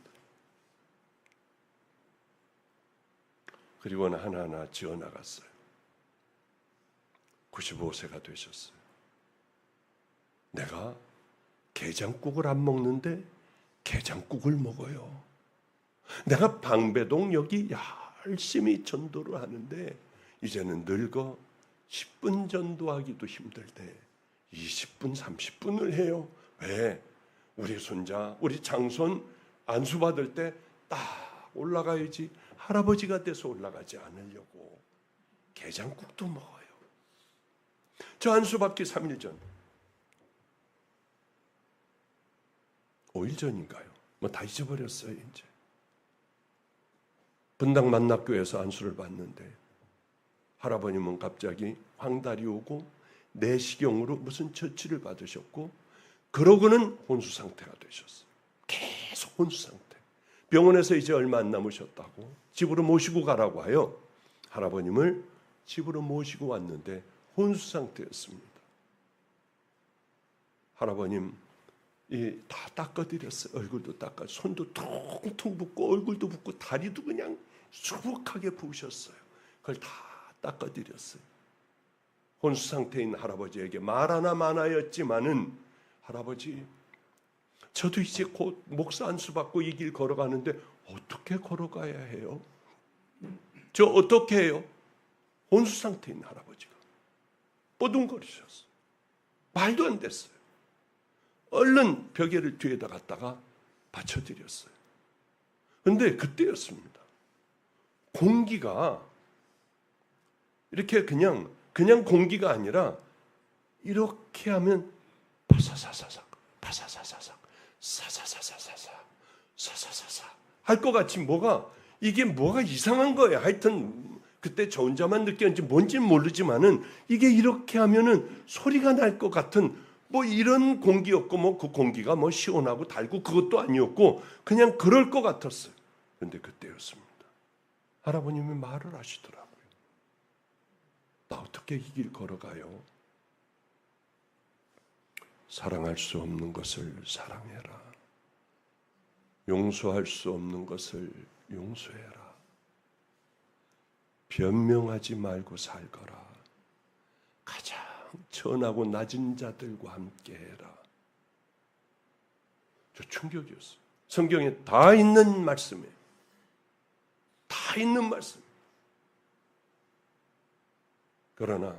그리고는 하나하나 지어나갔어요. 95세가 되셨어요. 내가 게장국을 안 먹는데 게장국을 먹어요. 내가 방배동 여기 열심히 전도를 하는데 이제는 늙어 10분 전도하기도 힘들 때 20분, 30분을 해요. 왜? 우리 손자, 우리 장손 안수받을 때 딱 올라가야지. 할아버지가 돼서 올라가지 않으려고 게장국도 먹어요. 저 안수받기 3일 전, 5일 전인가요? 뭐 다 잊어버렸어요 이제. 분당 만납교회에서 안수를 받는데 할아버님은 갑자기 황달이 오고 내시경으로 무슨 처치를 받으셨고 그러고는 혼수 상태가 되셨어요. 계속 혼수 상태. 병원에서 이제 얼마 안 남으셨다고 집으로 모시고 가라고 하여 할아버님을 집으로 모시고 왔는데 혼수 상태였습니다. 할아버님 다 닦아드렸어요. 얼굴도 닦아, 손도 퉁퉁 붓고 얼굴도 붓고 다리도 그냥 수북하게 부으셨어요. 그걸 다 닦아드렸어요. 혼수 상태인 할아버지에게 말 하나 많아였지만은 할아버지, 저도 이제 곧 목사 안수 받고 이 길 걸어가는데 어떻게 걸어가야 해요? 저 어떻게 해요? 혼수 상태인 할아버지가 뽀둥거리셨어요. 말도 안 됐어요. 얼른 벽에를 뒤에다 갖다가 받쳐드렸어요. 그런데 그때였습니다. 공기가 이렇게 그냥 공기가 아니라 이렇게 하면 바사사사삭, 바사사사삭, 사사사사사사, 사사사사 할 것 같이 이게 뭐가 이상한 거예요. 하여튼 그때 저 혼자만 느꼈는지 뭔지는 모르지만은 이게 이렇게 하면은 소리가 날 것 같은 뭐 이런 공기였고 그 공기가 시원하고 달고 그것도 아니었고 그냥 그럴 것 같았어요. 그런데 그때였습니다. 할아버님이 말을 하시더라고요. 나 어떻게 이 길 걸어가요? 사랑할 수 없는 것을 사랑해라. 용서할 수 없는 것을 용서해라. 변명하지 말고 살거라. 가장 천하고 낮은 자들과 함께해라. 저 충격이었어요. 성경에 다 있는 말씀이에요. 다 있는 말씀. 그러나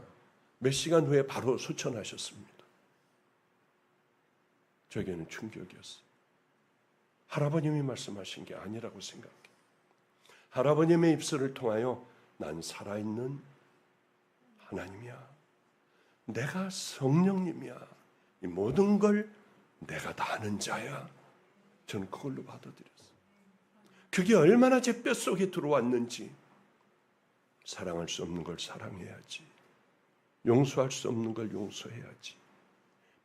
몇 시간 후에 바로 소천하셨습니다. 저에게는 충격이었어요. 할아버님이 말씀하신 게 아니라고 생각해요. 할아버님의 입술을 통하여 난 살아있는 하나님이야. 내가 성령님이야. 이 모든 걸 내가 다 아는 자야. 저는 그걸로 받아들였어요. 그게 얼마나 제 뼛속에 들어왔는지. 사랑할 수 없는 걸 사랑해야지. 용서할 수 없는 걸 용서해야지.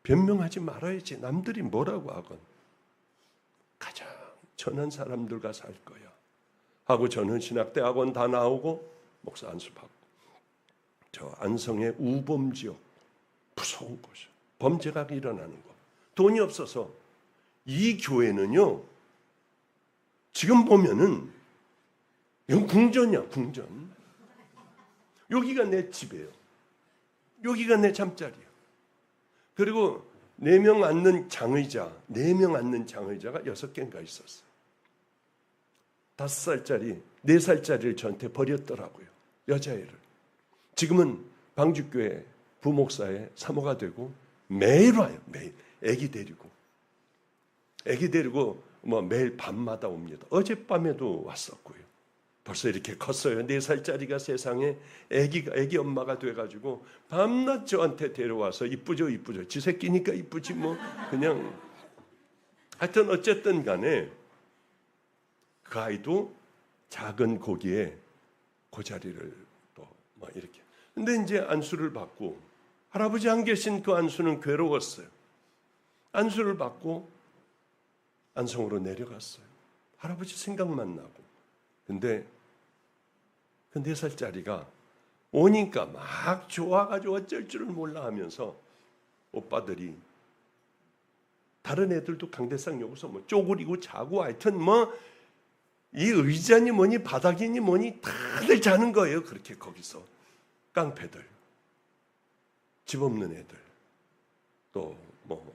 변명하지 말아야지. 남들이 뭐라고 하건 가장 천한 사람들과 살 거야 하고 저는 신학대학원 다 나오고 목사 안수 받고 저 안성의 우범지역 무서운 곳이요. 범죄가 일어나는 거. 돈이 없어서 이 교회는요. 지금 보면은 이건 궁전이야. 궁전. 여기가 내 집이에요. 여기가 내 잠자리야. 그리고 4명 앉는 장의자, 4명 앉는 장의자가 6개인가 있었어요. 5살짜리, 4살짜리를 저한테 버렸더라고요. 여자애를. 지금은 방주교회 부목사의 사모가 되고 매일 와요. 매일. 애기 데리고 매일 밤마다 옵니다. 어젯밤에도 왔었고요. 벌써 이렇게 컸어요. 4살짜리가 세상에 애기 엄마가 돼가지고 밤낮 저한테 데려와서 이쁘죠. 지 새끼니까 이쁘지 뭐 그냥 하여튼 어쨌든 간에 그 아이도 작은 고기에 그 자리를 또 뭐 이렇게. 근데 이제 안수를 받고 할아버지 안 계신 그 안수는 괴로웠어요. 안수를 받고 안성으로 내려갔어요. 할아버지 생각만 나고. 근데 그 4살짜리가 오니까 막 좋아가지고 어쩔 줄을 몰라 하면서 오빠들이 다른 애들도 강대상 여기서 뭐 쪼그리고 자고 하여튼 뭐 이 의자니 뭐니 바닥이니 뭐니 다들 자는 거예요. 그렇게 거기서 깡패들, 집 없는 애들, 또 뭐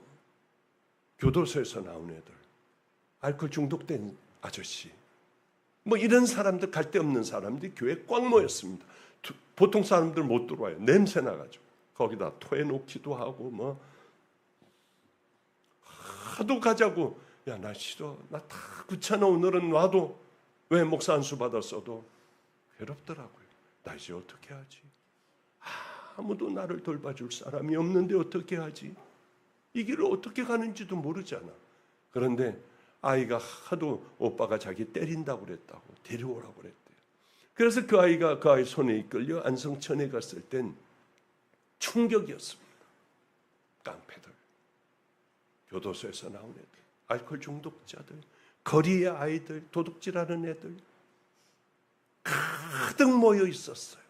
교도소에서 나온 애들, 알코올 중독된 아저씨, 뭐 이런 사람들, 갈 데 없는 사람들이 교회에 꽉 모였습니다. 보통 사람들 못 들어와요. 냄새 나가지고 거기다 토해놓기도 하고 뭐 하도 가자고. 야, 나 싫어. 나 다 귀찮아. 오늘은 놔도. 왜 목사 안수 받았어도 괴롭더라고요. 나 이제 어떻게 하지? 아무도 나를 돌봐줄 사람이 없는데 어떻게 하지? 이 길을 어떻게 가는지도 모르잖아. 그런데 아이가 하도 오빠가 자기 때린다고 그랬다고 데려오라고 그랬대요. 그래서 그 아이 손에 이끌려 안성천에 갔을 땐 충격이었습니다. 깡패들, 교도소에서 나온 애들, 알코올 중독자들, 거리의 아이들, 도둑질하는 애들 가득 모여 있었어요.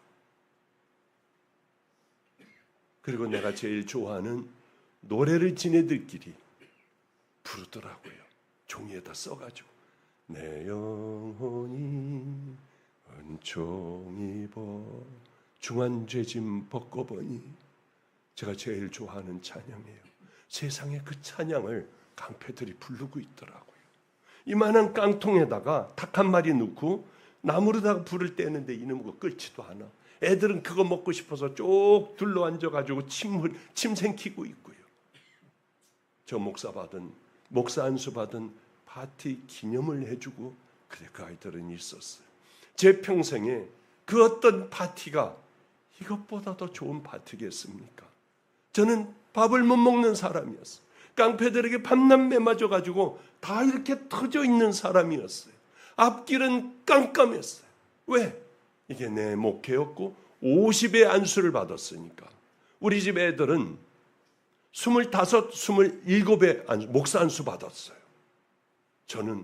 그리고 내가 제일 좋아하는 노래를 지네들끼리 부르더라고요. 종이에다 써가지고 내 영혼이 은총 입어 중한죄짐 벗고보니. 제가 제일 좋아하는 찬양이에요. 세상에 그 찬양을 깡패들이 부르고 있더라고요. 이만한 깡통에다가 닭 한 마리 넣고 나무로다가 불을 떼는데 이놈 거 끓지도 않아. 애들은 그거 먹고 싶어서 쭉 둘러앉아가지고 침 생기고 있고요. 저 목사 안수 받은 파티 기념을 해주고 그래 그 아이들은 있었어요. 제 평생에 그 어떤 파티가 이것보다 더 좋은 파티겠습니까? 저는 밥을 못 먹는 사람이었어요. 깡패들에게 밤낮 매맞아가지고 다 이렇게 터져 있는 사람이었어요. 앞길은 깜깜했어요. 왜? 이게 내 목회였고 50의 안수를 받았으니까. 우리 집 애들은 25, 27의 목사 안수 받았어요. 저는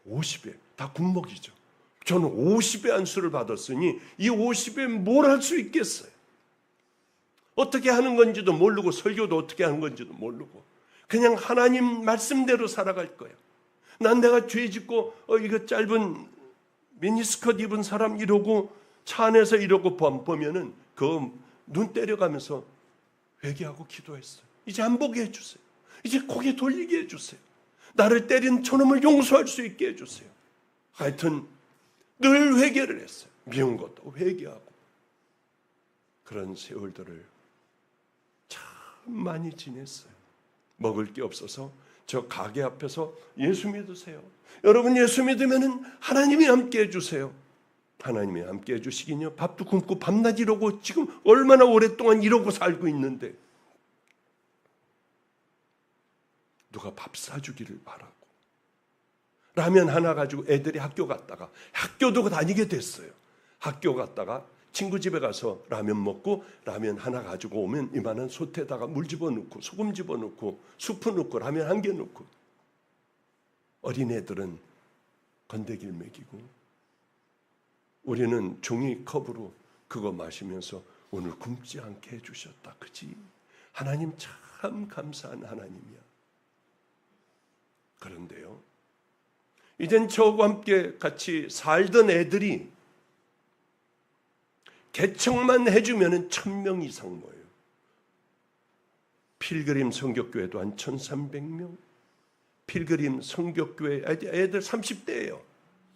50에, 다 군목이죠. 저는 50의 안수를 받았으니 이 50에 뭘 할 수 있겠어요? 어떻게 하는 건지도 모르고 설교도 어떻게 하는 건지도 모르고 그냥 하나님 말씀대로 살아갈 거야. 난 내가 죄 짓고 이거 짧은 미니스커트 입은 사람 이러고 차 안에서 이러고 보면은 그 눈 때려가면서 회개하고 기도했어요. 이제 안 보게 해주세요. 이제 고개 돌리게 해주세요. 나를 때린 저놈을 용서할 수 있게 해주세요. 하여튼 늘 회개를 했어요. 미운 것도 회개하고. 그런 세월들을 참 많이 지냈어요. 먹을 게 없어서 저 가게 앞에서 예수 믿으세요. 여러분 예수 믿으면 하나님이 함께 해주세요. 하나님이 함께 해주시긴요. 밥도 굶고 밤낮 이러고 지금 얼마나 오랫동안 이러고 살고 있는데 누가 밥 사주기를 바라고 라면 하나 가지고 애들이 학교 갔다가 학교도 다니게 됐어요. 학교 갔다가 친구 집에 가서 라면 먹고 라면 하나 가지고 오면 이만한 솥에다가 물 집어넣고 소금 집어넣고 수프 넣고 라면 한 개 넣고 어린애들은 건더기를 먹이고 우리는 종이컵으로 그거 마시면서 오늘 굶지 않게 해주셨다. 그지? 하나님 참 감사한 하나님이야. 그런데요. 이젠 저와 함께 같이 살던 애들이 개척만 해주면 1000명 이상 모여요. 필그림 성격교회도 한 1300명. 필그림 성격교회 애들 30대예요.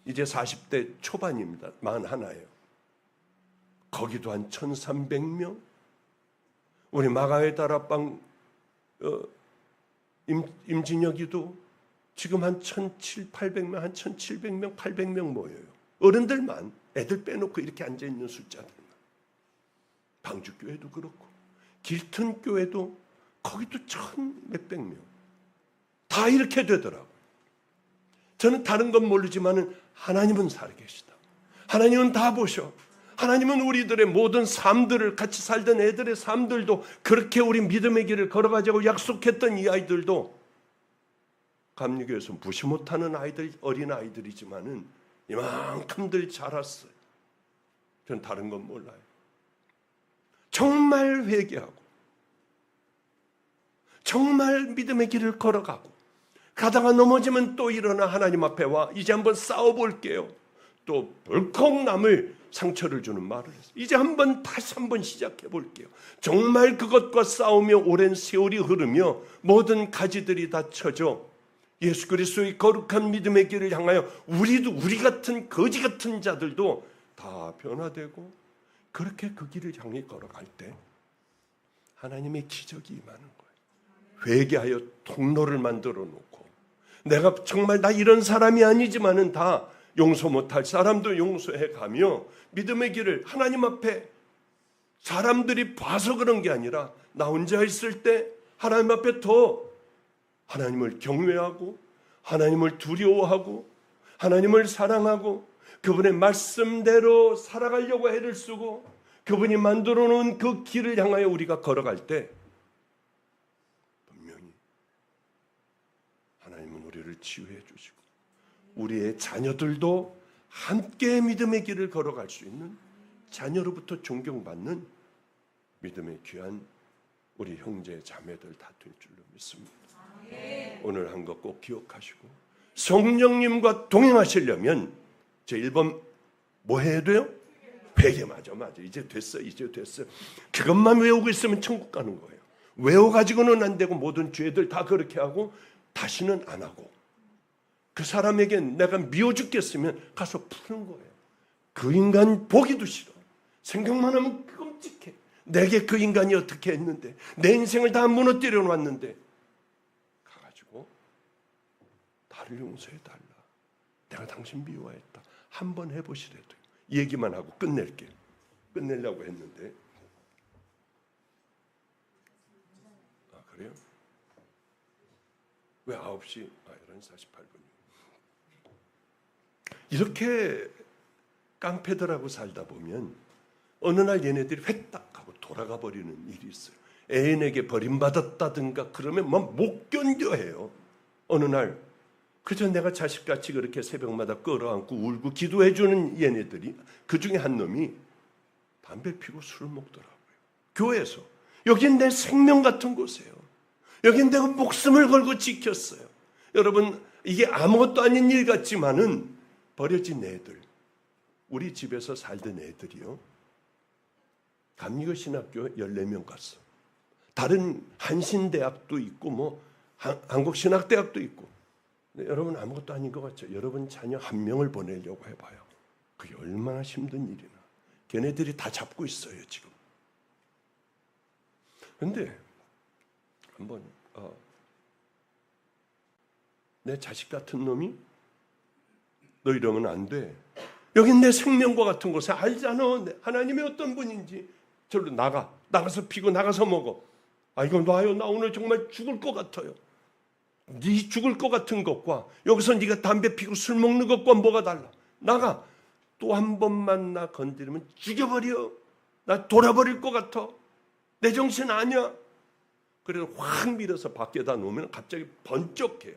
이제 40대 초반입니다. 41예요. 거기도 한 1300명. 우리 마가의 다락방 임진혁이도 지금 한 1700명, 한 1700명, 800명 모여요. 어른들만, 애들 빼놓고 이렇게 앉아있는 숫자들만. 방주교회도 그렇고 길튼교회도 거기도 1000몇백 명. 다 이렇게 되더라고요. 저는 다른 건 모르지만 하나님은 살아계시다. 하나님은 다 보셔. 하나님은 우리들의 모든 삶들을 같이 살던 애들의 삶들도 그렇게 우리 믿음의 길을 걸어가자고 약속했던 이 아이들도 감리교에서 무시 못하는 아이들, 어린 아이들이지만은 이만큼들 자랐어요. 전 다른 건 몰라요. 정말 회개하고 정말 믿음의 길을 걸어가고 가다가 넘어지면 또 일어나 하나님 앞에 와 이제 한번 싸워볼게요. 또 벌컥 남을 상처를 주는 말을 했어요. 이제 다시 한번 시작해볼게요. 정말 그것과 싸우며 오랜 세월이 흐르며 모든 가지들이 다 쳐져 예수 그리스도의 거룩한 믿음의 길을 향하여 우리 같은 거지 같은 자들도 다 변화되고 그렇게 그 길을 향해 걸어갈 때 하나님의 기적이 임하는 거예요. 회개하여 통로를 만들어 놓고 내가 정말 나 이런 사람이 아니지만은 다 용서 못할 사람도 용서해 가며 믿음의 길을 하나님 앞에 사람들이 봐서 그런 게 아니라 나 혼자 있을 때 하나님 앞에 더 하나님을 경외하고 하나님을 두려워하고 하나님을 사랑하고 그분의 말씀대로 살아가려고 애를 쓰고 그분이 만들어 놓은 그 길을 향하여 우리가 걸어갈 때 분명히 하나님은 우리를 치유해 주시고 우리의 자녀들도 함께 믿음의 길을 걸어갈 수 있는 자녀로부터 존경받는 믿음의 귀한 우리 형제 자매들 다 될 줄로 믿습니다. 오늘 한 것 꼭 기억하시고 성령님과 동행하시려면 제 1번 뭐 해야 돼요? 회개. 맞아 이제 됐어. 그것만 외우고 있으면 천국 가는 거예요. 외워가지고는 안 되고 모든 죄들 다 그렇게 하고 다시는 안 하고 그 사람에게 내가 미워 죽겠으면 가서 푸는 거예요. 그 인간 보기도 싫어. 생각만 하면 끔찍해. 내게 그 인간이 어떻게 했는데 내 인생을 다 무너뜨려 놨는데 가가지고 나를 용서해달라. 내가 당신 미워했다. 한번 해보시래도 얘기만 하고 끝낼게요. 끝내려고 했는데 그래요? 왜 9시? 11시 48분이요. 이렇게 깡패들하고 살다 보면 어느 날 얘네들이 회딱 하고 돌아가 버리는 일이 있어요. 애인에게 버림받았다든가 그러면 못 견뎌해요. 어느 날 그저 내가 자식같이 그렇게 새벽마다 끌어안고 울고 기도해주는 얘네들이 그 중에 한 놈이 담배 피고 술을 먹더라고요. 교회에서. 여긴 내 생명 같은 곳이에요. 여긴 내가 목숨을 걸고 지켰어요. 여러분 이게 아무것도 아닌 일 같지만은 버려진 애들, 우리 집에서 살던 애들이요. 감리교 신학교 14명 갔어. 다른 한신대학도 있고 한국신학대학도 있고. 근데 여러분 아무것도 아닌 것 같죠? 여러분 자녀 한 명을 보내려고 해봐요. 그게 얼마나 힘든 일이나. 걔네들이 다 잡고 있어요 지금. 근데 한번 내 자식 같은 놈이? 너 이러면 안 돼. 여긴 내 생명과 같은 곳에 알잖아. 하나님이 어떤 분인지. 저로 나가서 피고 나가서 먹어. 아, 이거 놔요. 나 오늘 정말 죽을 것 같아요. 네 죽을 것 같은 것과 여기서 네가 담배 피고 술 먹는 것과 뭐가 달라? 나가. 또 한 번만 나 건드리면 죽여버려. 나 돌아버릴 것 같아. 내 정신 아니야. 그래서 확 밀어서 밖에다 놓으면 갑자기 번쩍해요.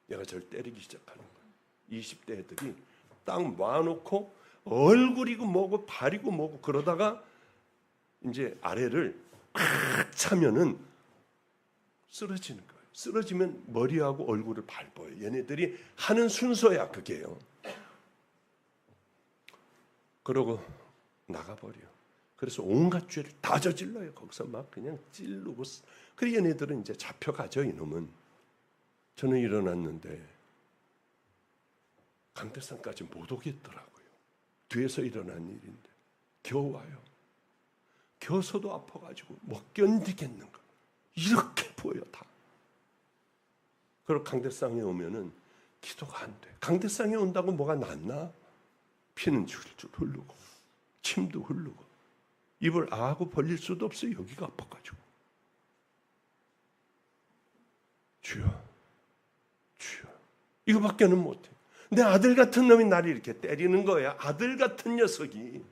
얘가 저를 때리기 시작하는 거예요. 20대 애들이 딱 놔놓고 얼굴이고 뭐고 발이고 뭐고 그러다가 이제 아래를 팍 차면은 쓰러지는 거예요. 쓰러지면 머리하고 얼굴을 밟아요. 얘네들이 하는 순서야 그게요. 그러고 나가버려. 그래서 온갖 죄를 다 저질러요. 거기서 막 그냥 찌르고. 그래 얘네들은 이제 잡혀가죠. 이놈은. 저는 일어났는데 강대상까지 못 오겠더라고요. 뒤에서 일어난 일인데 겨우 와요. 겨서도 아파가지고 못 견디겠는 거. 이렇게 보여 다. 그리고 강대상에 오면은 기도가 안 돼. 강대상에 온다고 뭐가 낫나? 피는 줄줄 흐르고 침도 흐르고 입을 아하고 벌릴 수도 없어요. 여기가 아파가지고. 주여, 주여. 이거밖에는 못해. 내 아들 같은 놈이 나를 이렇게 때리는 거야. 아들 같은 녀석이.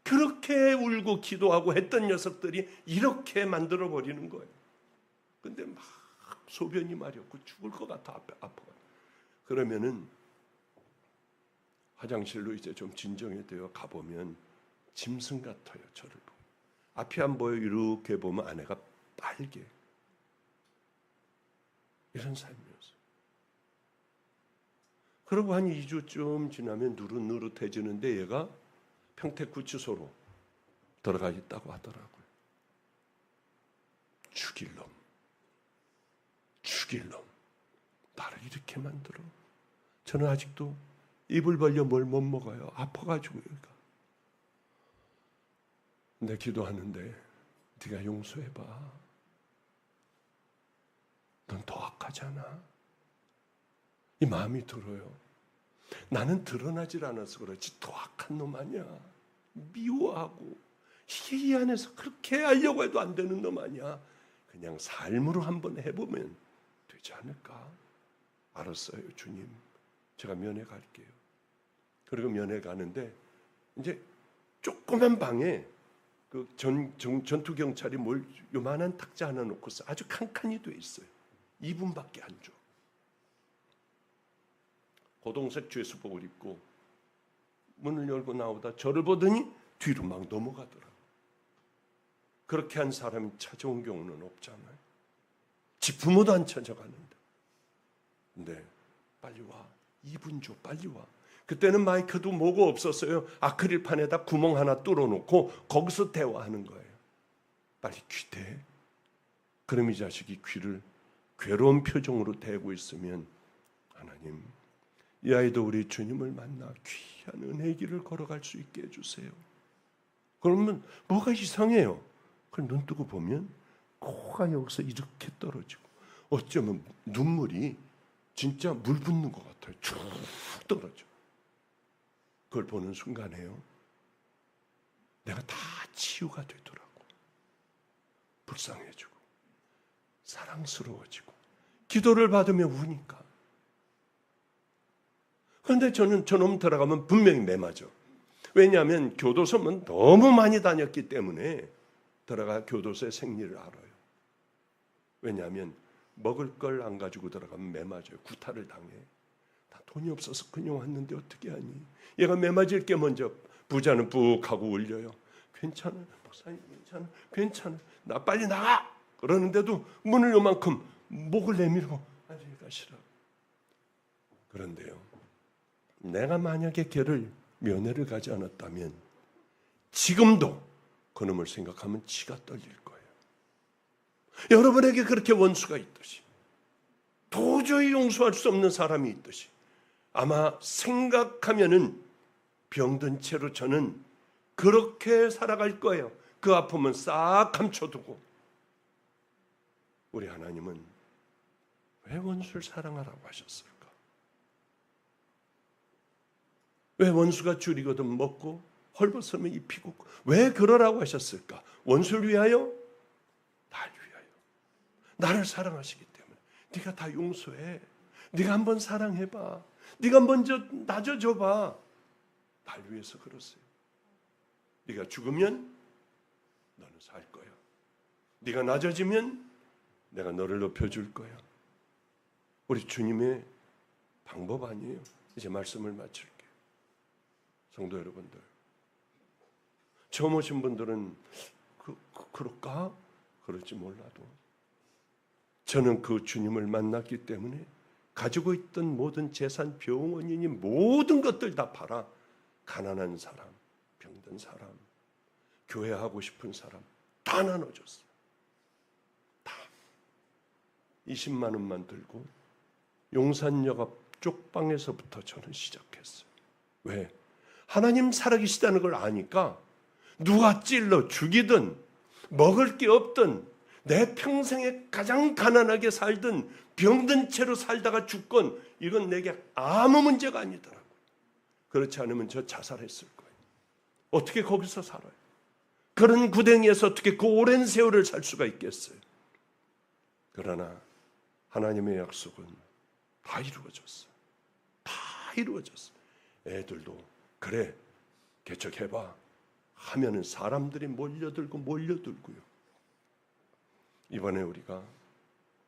그렇게 울고 기도하고 했던 녀석들이 이렇게 만들어 버리는 거예요. 근데 막 소변이 마렵고 죽을 것 같아. 아파요. 그러면은 화장실로 이제 좀 진정이 되어 가보면 짐승 같아요. 저를 보면. 앞이 안 보여. 이렇게 보면 아내가 빨개. 이런 삶이었어요. 그러고 한 2주쯤 지나면 누릇누릇해지는데 얘가 평택구치소로 들어가 있다고 하더라고요. 죽일 놈. 죽일 놈. 나를 이렇게 만들어. 저는 아직도 입을 벌려 뭘 못 먹어요. 아파가지고 여기가. 내 기도하는데 네가 용서해봐. 넌 더 악하잖아. 이 마음이 들어요. 나는 드러나질 않아서 그렇지 더 악한 놈 아니야. 미워하고 이게 이 안에서 그렇게 하려고 해도 안 되는 놈 아니야. 그냥 삶으로 한번 해보면 되지 않을까? 알았어요, 주님. 제가 면회 갈게요. 그리고 면회 가는데 이제 조그만 방에 그 전투 경찰이 뭘 요만한 탁자 하나 놓고서 아주 칸칸이 돼 있어요. 2분밖에 안 줘. 고동색 죄수복을 입고 문을 열고 나오다 저를 보더니 뒤로 막 넘어가더라고요. 그렇게 한 사람이 찾아온 경우는 없잖아요. 지 부모도 안 찾아가는데. 근데 빨리 와. 2분 줘. 빨리 와. 그때는 마이크도 뭐고 없었어요. 아크릴판에다 구멍 하나 뚫어놓고 거기서 대화하는 거예요. 빨리 귀 대. 그럼 이 자식이 귀를 괴로운 표정으로 대고 있으면 하나님, 이 아이도 우리 주님을 만나 귀한 은혜의 길을 걸어갈 수 있게 해주세요. 그러면 뭐가 이상해요. 그럼 눈 뜨고 보면 코가 여기서 이렇게 떨어지고 어쩌면 눈물이 진짜 물 붓는 것 같아요. 쭉 떨어져. 그걸 보는 순간에요. 내가 다 치유가 되더라고. 불쌍해지고 사랑스러워지고 기도를 받으며 우니까. 그런데 저는 저놈 들어가면 분명히 매맞아. 왜냐하면 교도소는 너무 많이 다녔기 때문에 들어가 교도소의 생리를 알아요. 왜냐하면 먹을 걸 안 가지고 들어가면 매맞아요. 구타를 당해. 나 돈이 없어서 그냥 왔는데 어떻게 하니? 얘가 매맞을 게 먼저 부자는 푹 하고 울려요. 괜찮아, 목사님 괜찮아, 괜찮아. 나 빨리 나가! 그러는데도 문을 요만큼 목을 내밀고 안녕히 가시라. 그런데요, 내가 만약에 걔를 면회를 가지 않았다면 지금도 그놈을 생각하면 치가 떨릴 거예요. 여러분에게 그렇게 원수가 있듯이, 도저히 용서할 수 없는 사람이 있듯이, 아마 생각하면은 병든 채로 저는 그렇게 살아갈 거예요. 그 아픔은 싹 감춰두고. 우리 하나님은 왜 원수를 사랑하라고 하셨을까? 왜 원수가 줄이거든 먹고 헐벗으면 입히고 왜 그러라고 하셨을까? 원수를 위하여? 날 위하여. 나를 사랑하시기 때문에 네가 다 용서해. 네가 한번 사랑해봐. 네가 먼저 낮아져봐. 날 위해서 그러세요. 네가 죽으면 너는 살 거야. 네가 낮아지면 내가 너를 높여줄 거야. 우리 주님의 방법 아니에요. 이제 말씀을 마칠게요. 성도 여러분들, 처음 오신 분들은 그럴까? 그럴지 몰라도 저는 그 주님을 만났기 때문에 가지고 있던 모든 재산, 병원이니 모든 것들 다 팔아 가난한 사람, 병든 사람, 교회하고 싶은 사람 다 나눠줬어요. 다 20만 원만 들고 용산역 앞 쪽방에서부터 저는 시작했어요. 왜? 하나님 살아계시다는 걸 아니까 누가 찔러 죽이든 먹을 게 없든 내 평생에 가장 가난하게 살든 병든 채로 살다가 죽건 이건 내게 아무 문제가 아니더라고요. 그렇지 않으면 저 자살했을 거예요. 어떻게 거기서 살아요? 그런 구덩이에서 어떻게 그 오랜 세월을 살 수가 있겠어요? 그러나 하나님의 약속은 다 이루어졌어요. 다 이루어졌어요. 애들도 그래 개척해봐 하면은 사람들이 몰려들고요. 이번에 우리가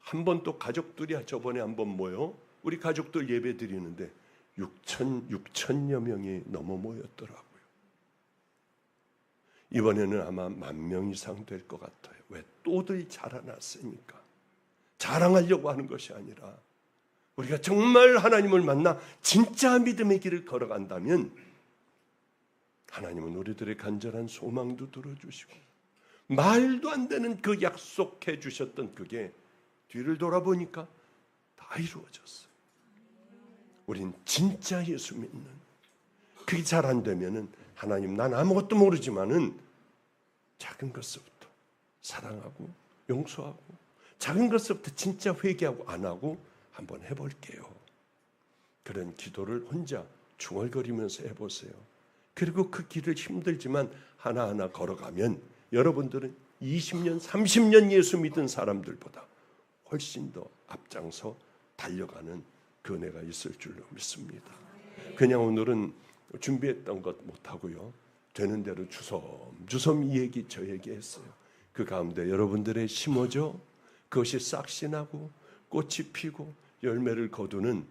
한 번 또 가족들이 저번에 한번 모여 우리 가족들 예배 드리는데 6천여 명이 넘어 모였더라고요. 이번에는 아마 10,000명 이상 될 것 같아요. 왜? 또들 자라났으니까. 자랑하려고 하는 것이 아니라 우리가 정말 하나님을 만나 진짜 믿음의 길을 걸어간다면 하나님은 우리들의 간절한 소망도 들어주시고 말도 안 되는 그 약속해 주셨던 그게 뒤를 돌아보니까 다 이루어졌어요. 우린 진짜 예수 믿는, 그게 잘 안 되면은 하나님 난 아무것도 모르지만은 작은 것부터 사랑하고 용서하고 작은 것부터 진짜 회개하고 안 하고 한번 해볼게요. 그런 기도를 혼자 중얼거리면서 해보세요. 그리고 그 길을 힘들지만 하나하나 걸어가면 여러분들은 20년, 30년 예수 믿은 사람들보다 훨씬 더 앞장서 달려가는 그 은혜가 있을 줄로 믿습니다. 그냥 오늘은 준비했던 것 못하고요. 되는 대로 주섬주섬 이 얘기 저 얘기 했어요. 그 가운데 여러분들의 심어져 그것이 싹시 나고 꽃이 피고 열매를 거두는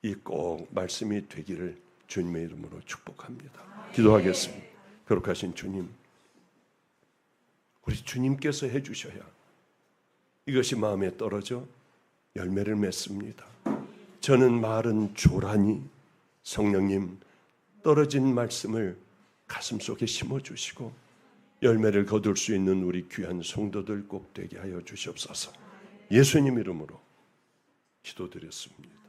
이 꼭 말씀이 되기를 주님의 이름으로 축복합니다. 기도하겠습니다. 거룩하신 주님, 우리 주님께서 해주셔야 이것이 마음에 떨어져 열매를 맺습니다. 저는 말은 조라니 성령님 떨어진 말씀을 가슴속에 심어주시고 열매를 거둘 수 있는 우리 귀한 성도들 꼭 되게 하여 주시옵소서. 예수님 이름으로 기도드렸습니다.